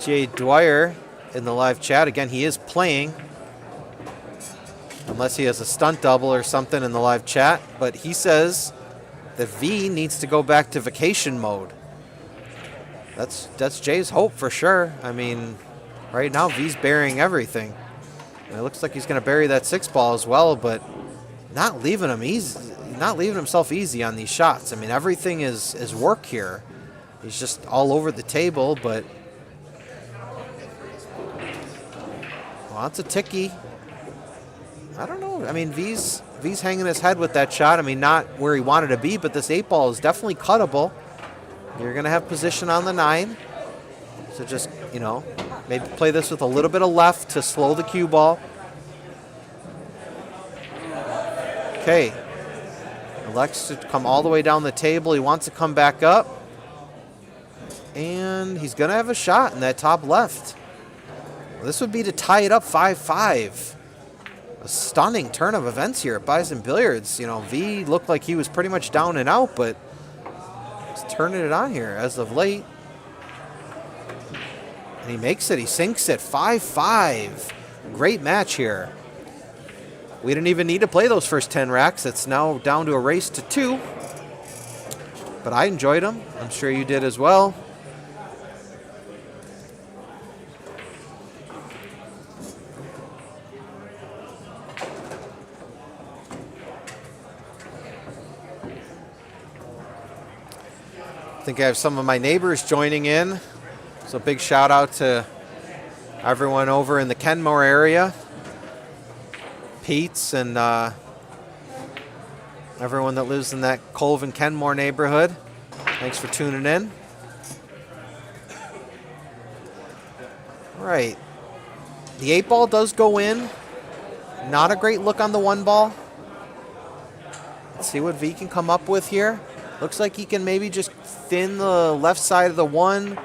Jay Dwyer in the live chat. Again, he is playing. Unless he has a stunt double or something in the live chat. But he says that V needs to go back to vacation mode. That's Jay's hope for sure. I mean, right now V's burying everything. And it looks like he's going to bury that 6 ball as well, but not leaving himself easy on these shots. I mean, everything is work here. He's just all over the table, but lots of ticky. I don't know. I mean, V's hanging his head with that shot. I mean, not where he wanted to be, but this 8 ball is definitely cuttable. You're going to have position on the 9. So just, you know, maybe play this with a little bit of left to slow the cue ball. Okay. Elects to come all the way down the table. He wants to come back up. And he's going to have a shot in that top left. This would be to tie it up 5-5. A stunning turn of events here at Bison Billiards. You know, V looked like he was pretty much down and out, but he's turning it on here as of late. And he makes it. He sinks it. 5-5. Great match here. We didn't even need to play those first 10 racks. It's now down to a race to 2. But I enjoyed them. I'm sure you did as well. I think I have some of my neighbors joining in. So big shout out to everyone over in the Kenmore area. Pete's and everyone that lives in that Colvin Kenmore neighborhood. Thanks for tuning in. All right. The 8 ball does go in. Not a great look on the 1 ball. Let's see what V can come up with here. Looks like he can maybe just thin the left side of the 1,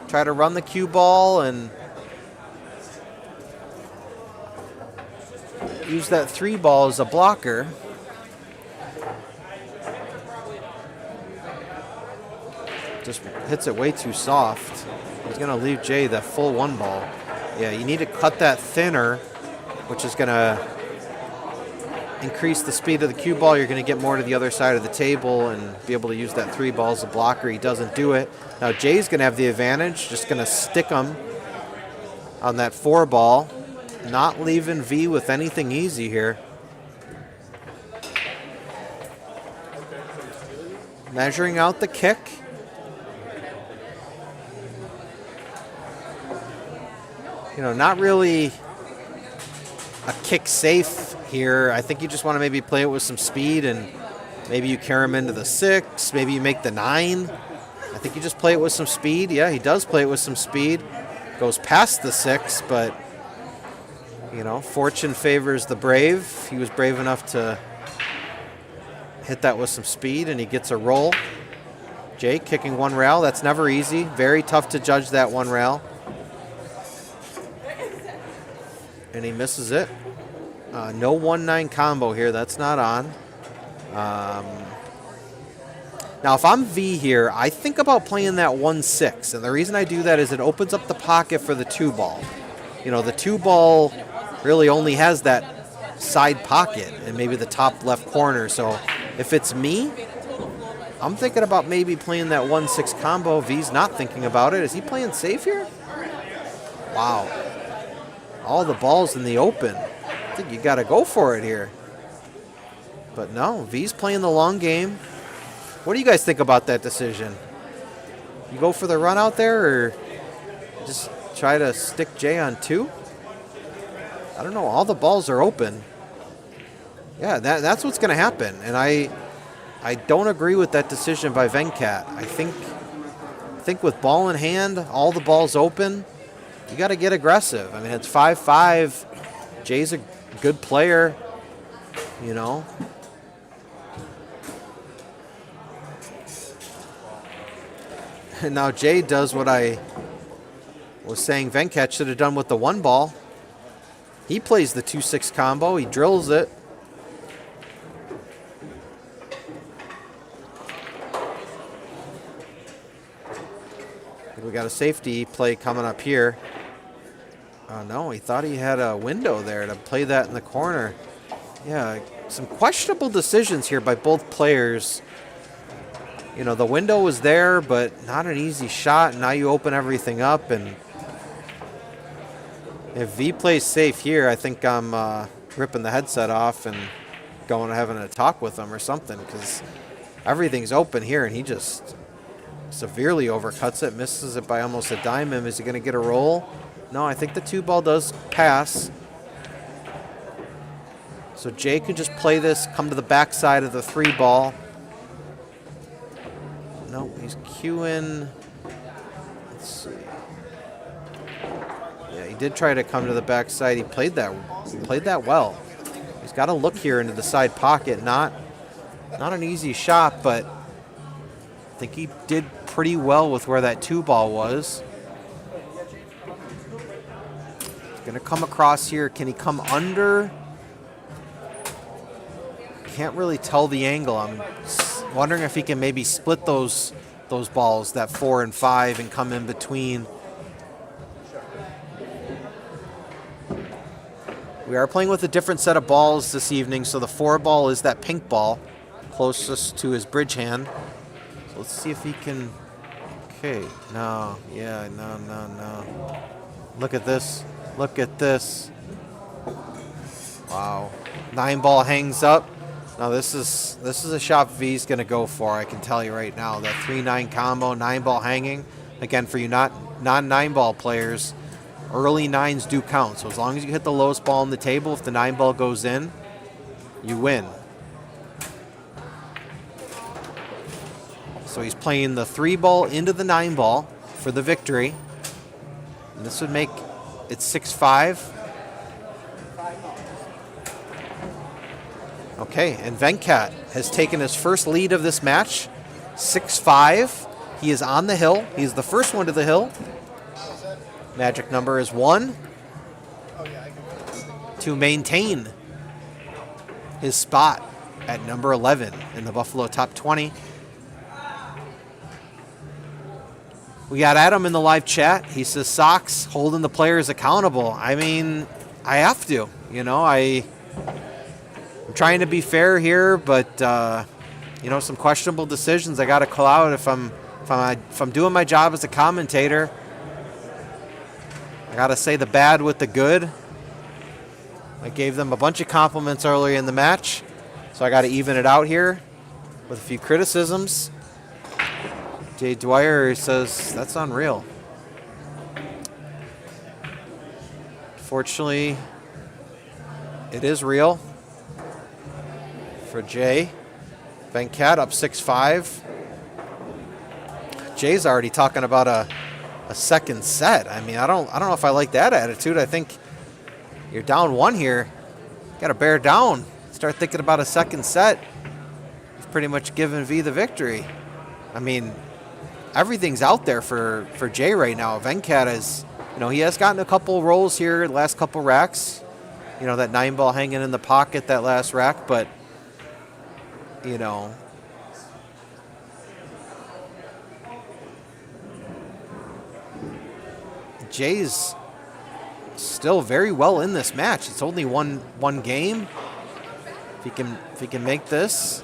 try to run the cue ball, and use that 3 ball as a blocker. Just hits it way too soft. He's going to leave Jay the full 1 ball. Yeah, you need to cut that thinner, which is going to increase the speed of the cue ball. You're going to get more to the other side of the table and be able to use that 3 ball as a blocker. He doesn't do it. Now Jay's going to have the advantage, just going to stick him on that 4 ball, not leaving V with anything easy here. Measuring out the kick. You know, not really a kick safe here. I think you just want to maybe play it with some speed, and maybe you carry him into the 6, maybe you make the 9. I think you just play it with some speed. Yeah, he does play it with some speed. Goes past the 6, but, you know, fortune favors the brave. He was brave enough to hit that with some speed, and he gets a roll. Jay kicking 1 rail. That's never easy. Very tough to judge that 1 rail. And he misses it. No 1-9 combo here. That's not on. Now, if I'm V here, I think about playing that 1-6. And the reason I do that is it opens up the pocket for the 2 ball. You know, the 2 ball really only has that side pocket and maybe the top left corner. So if it's me, I'm thinking about maybe playing that 1-6 combo. V's not thinking about it. Is he playing safe here? Wow. All the balls in the open. I think you got to go for it here. But no, V's playing the long game. What do you guys think about that decision? You go for the run out there, or just try to stick Jay on 2? I don't know. All the balls are open. Yeah, that's what's going to happen. And I don't agree with that decision by Venkat. I think with ball in hand, all the balls open, you got to get aggressive. I mean, it's 5-5. Jay's a good player, you know. And now Jay does what I was saying Venkat should have done with the 1 ball. He plays the 2-6 combo. He drills it. We got a safety play coming up here. Oh, no, he thought he had a window there to play that in the corner. Yeah, some questionable decisions here by both players. You know, the window was there, but not an easy shot. Now you open everything up, and if V plays safe here, I think I'm ripping the headset off and going and having a talk with him or something, because everything's open here, and he just severely overcuts it, misses it by almost a diamond. Is he going to get a roll? No, I think the 2 ball does pass. So Jay can just play this, come to the backside of the 3 ball. No, he's cueing. Let's see. Yeah, he did try to come to the backside. He played that well. He's got to look here into the side pocket. Not an easy shot, but I think he did pretty well with where that 2 ball was. He's going to come across here. Can he come under? Can't really tell the angle. I'm wondering if he can maybe split those balls, that 4 and 5, and come in between. We are playing with a different set of balls this evening, so the 4 ball is that pink ball closest to his bridge hand. So let's see if he can. Okay, no, yeah, no. Look at this. Look at this. Wow. 9 ball hangs up. Now this is a shot V's going to go for. I can tell you right now. That 3-9 combo, 9-ball hanging. Again, for you non-9-ball players, early 9s do count. So as long as you hit the lowest ball on the table, if the 9-ball goes in, you win. So he's playing the 3-ball into the 9-ball for the victory. And this would make it 6-5. Okay, and Venkat has taken his first lead of this match, 6-5. He is on the hill. He's the first one to the hill. Magic number is 1 to maintain his spot at number 11 in the Buffalo Top 20. We got Adam in the live chat. He says, Sox holding the players accountable. I mean, I have to. You know, I'm trying to be fair here, but, you know, some questionable decisions I got to call out if I'm doing my job as a commentator. I got to say the bad with the good. I gave them a bunch of compliments earlier in the match, so I got to even it out here with a few criticisms. Jay Dwyer says, that's unreal. Fortunately, it is real for Jay. Venkata up 6-5. Jay's already talking about a second set. I mean, I don't know if I like that attitude. I think you're down 1 here. You got to bear down. Start thinking about a second set. You've pretty much given V the victory. I mean, everything's out there for Jay right now. Venkata is, you know, he has gotten a couple rolls here, the last couple racks. You know, that 9-ball hanging in the pocket, that last rack, but, you know, Jay's still very well in this match. It's only one game. If he can make this,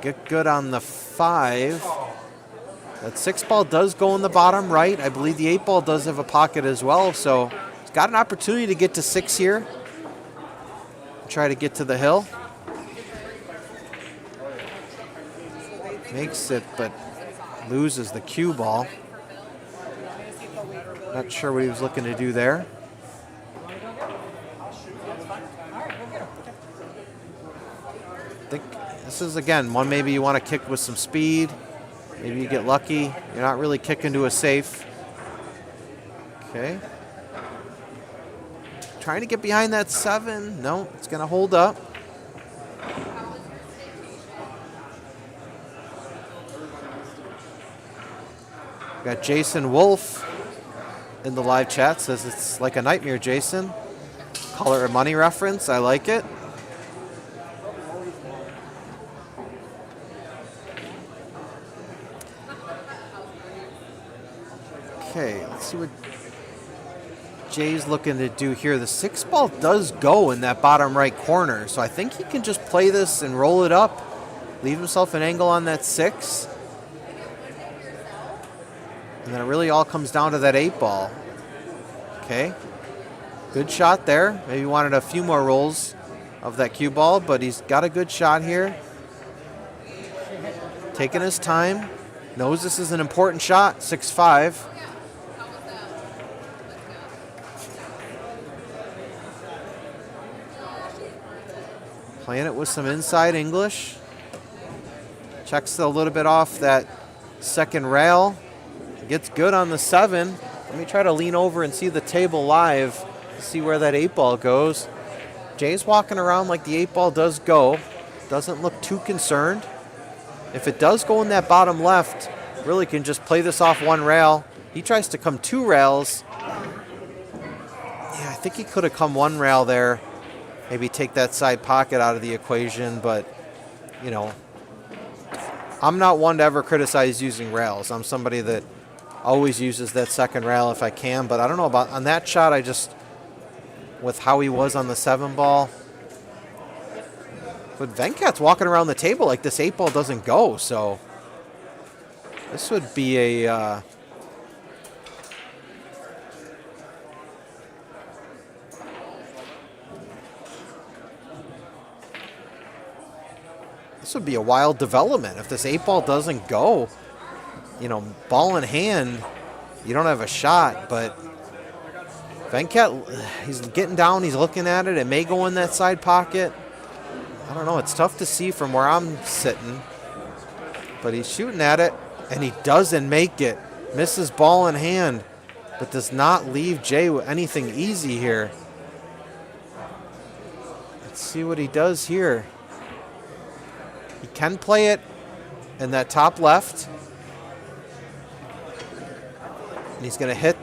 get good on the 5. That 6-ball does go in the bottom right. I believe the 8-ball does have a pocket as well. So he's got an opportunity to get to 6 here. Try to get to the hill. Makes it, but loses the cue ball. Not sure what he was looking to do there. I think this is, again, one maybe you want to kick with some speed. Maybe you get lucky. You're not really kicking to a safe. Okay. Trying to get behind that 7. No, it's going to hold up. Got Jason Wolf in the live chat. Says it's like a nightmare, Jason. Color or money reference. I like it. Okay, let's see what Jay's looking to do here. The 6-ball does go in that bottom right corner, so I think he can just play this and roll it up, leave himself an angle on that 6. And then it really all comes down to that 8-ball. Okay, good shot there. Maybe wanted a few more rolls of that cue ball, but he's got a good shot here. Taking his time. Knows this is an important shot, 6-5. Playing it with some inside English. Checks a little bit off that second rail. Gets good on the 7. Let me try to lean over and see the table live, see where that 8-ball goes. Jay's walking around like the 8-ball does go. Doesn't look too concerned. If it does go in that bottom left, really can just play this off 1 rail. He tries to come 2 rails. Yeah, I think he could have come 1 rail there. Maybe take that side pocket out of the equation, but, you know, I'm not one to ever criticize using rails. I'm somebody that always uses that second rail if I can, but I don't know about on that shot. I just, with how he was on the 7-ball, but Venkat's walking around the table like this 8-ball doesn't go, so this would be a This would be a wild development. If this 8-ball doesn't go, you know, ball in hand, you don't have a shot. But Venkat, he's getting down, he's looking at it. It may go in that side pocket. I don't know. It's tough to see from where I'm sitting. But he's shooting at it, and he doesn't make it. Misses ball in hand, but does not leave Jay with anything easy here. Let's see what he does here. He can play it in that top left. And he's going to hit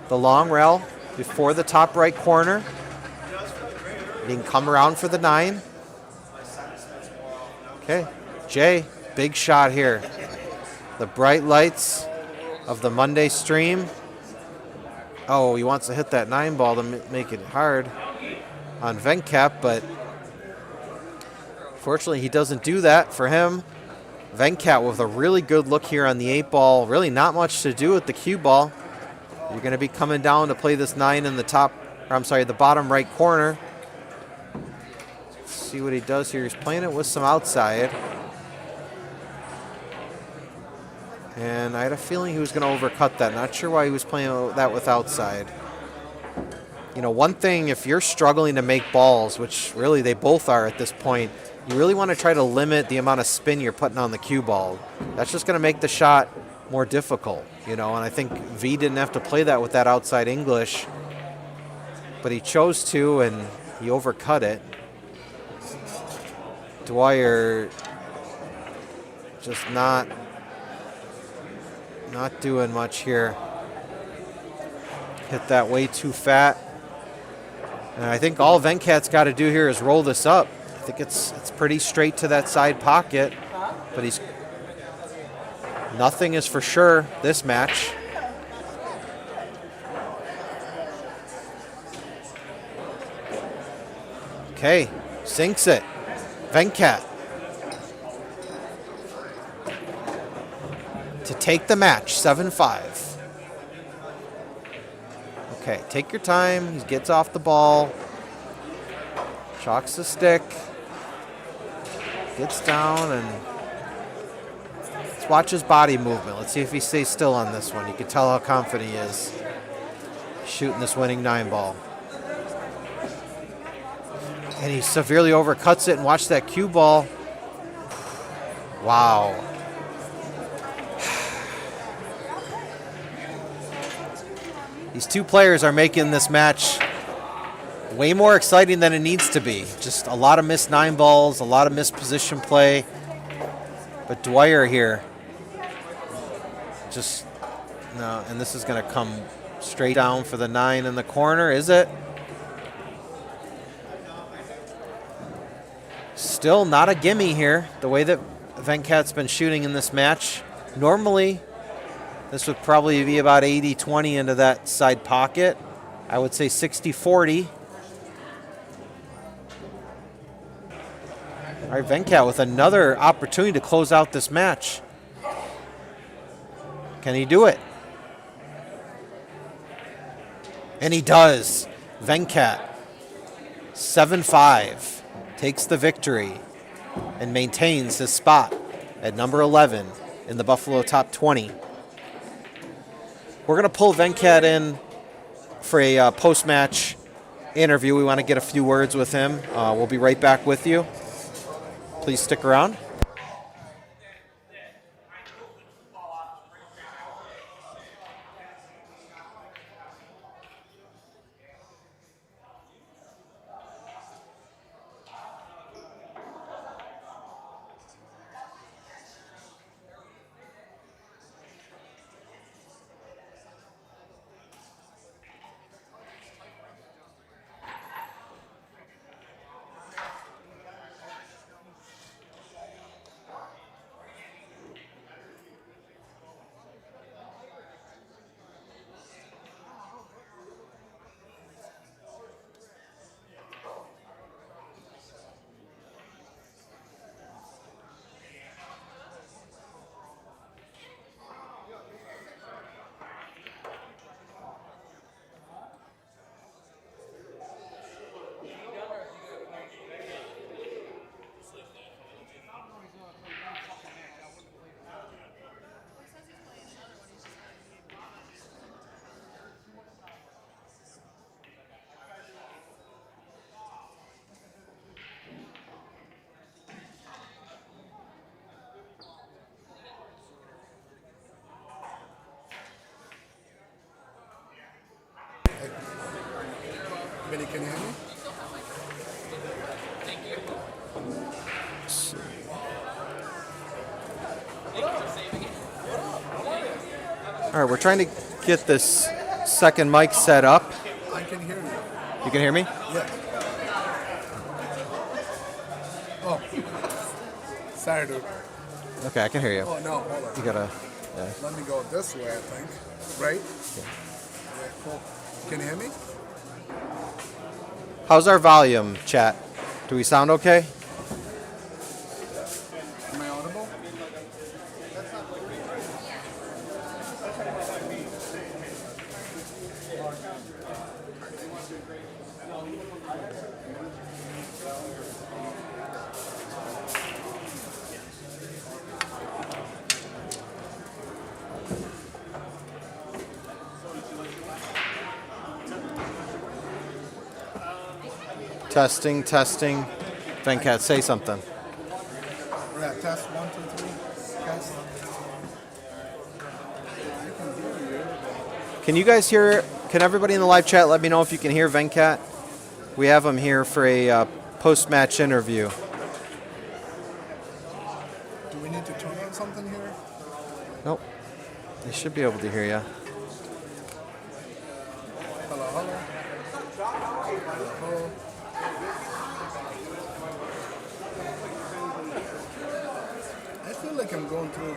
the long rail before the top right corner. And he can come around for the 9. Okay, Jay, big shot here. The bright lights of the Monday stream. Oh, he wants to hit that 9 ball to make it hard on Venkat, but fortunately he doesn't do that for him. Venkat with a really good look here on the 8 ball. Really not much to do with the cue ball. You're going to be coming down to play this 9 in the the bottom right corner. Let's see what he does here. He's playing it with some outside. And I had a feeling he was going to overcut that. Not sure why he was playing that with outside. You know, one thing, if you're struggling to make balls, which really they both are at this point, you really want to try to limit the amount of spin you're putting on the cue ball. That's just going to make the shot more difficult, you know, and I think V didn't have to play that with that outside English, but he chose to, and he overcut it. Dwyer just not doing much here. Hit that way too fat. And I think all Venkat's got to do here is roll this up. I think it's pretty straight to that side pocket, but nothing is for sure this match. Okay, sinks it. Venkat to take the match, 7-5. Okay, take your time. He gets off the ball. Chalks the stick. Gets down, and let's watch his body movement. Let's see if he stays still on this one. You can tell how confident he is shooting this winning 9 ball. And he severely overcuts it, and watch that cue ball. Wow. These two players are making this match way more exciting than it needs to be. Just a lot of missed 9 balls, a lot of missed position play. But Dwyer here, just, no, and this is going to come straight down for the 9 in the corner, is it? Still not a gimme here, the way that Venkat's been shooting in this match. Normally, this would probably be about 80-20 into that side pocket. I would say 60-40. All right, Venkat with another opportunity to close out this match. Can he do it? And he does. Venkat, 7-5, takes the victory and maintains his spot at number 11 in the Buffalo Top 20. We're going to pull Venkat in for a post-match interview. We want to get a few words with him. We'll be right back with you. Please stick around. All right, we're trying to get this second mic set up. I can hear you. You can hear me? Yeah. Oh. Sorry, dude. Okay, I can hear you. Oh, no, hold on. You gotta. Yeah. Let me go this way, I think. Right? Yeah, cool. Can you hear me? How's our volume, chat? Do we sound okay? Am I audible? Testing, testing. Venkat, say something. Yeah, test 1, 2, 3. Test. I can hear you. Can you guys hear? Can everybody in the live chat let me know if you can hear Venkat? We have him here for a post-match interview. Do we need to turn on something here? Nope. They should be able to hear you. Hello, hello. Hello. I feel like I'm going through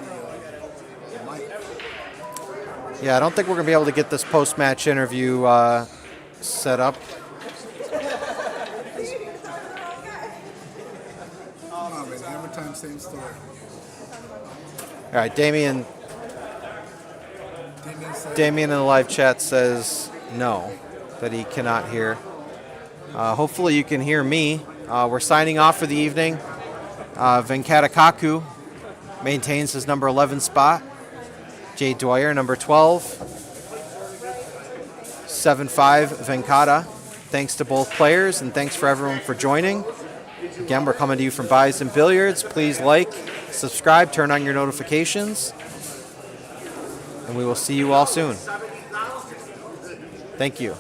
the mic. Yeah, I don't think we're gonna be able to get this post-match interview set up. Oh, man, every time, same story. All right, Damien Said, in the live chat says no, that he cannot hear. Hopefully you can hear me. We're signing off for the evening. Venkata Kakku maintains his number 11 spot. Dwyer, number 12. 7-5 Venkata. Thanks to both players, and thanks for everyone for joining. Again, we're coming to you from Bison Billiards. Please like, subscribe, turn on your notifications, and we will see you all soon. Thank you.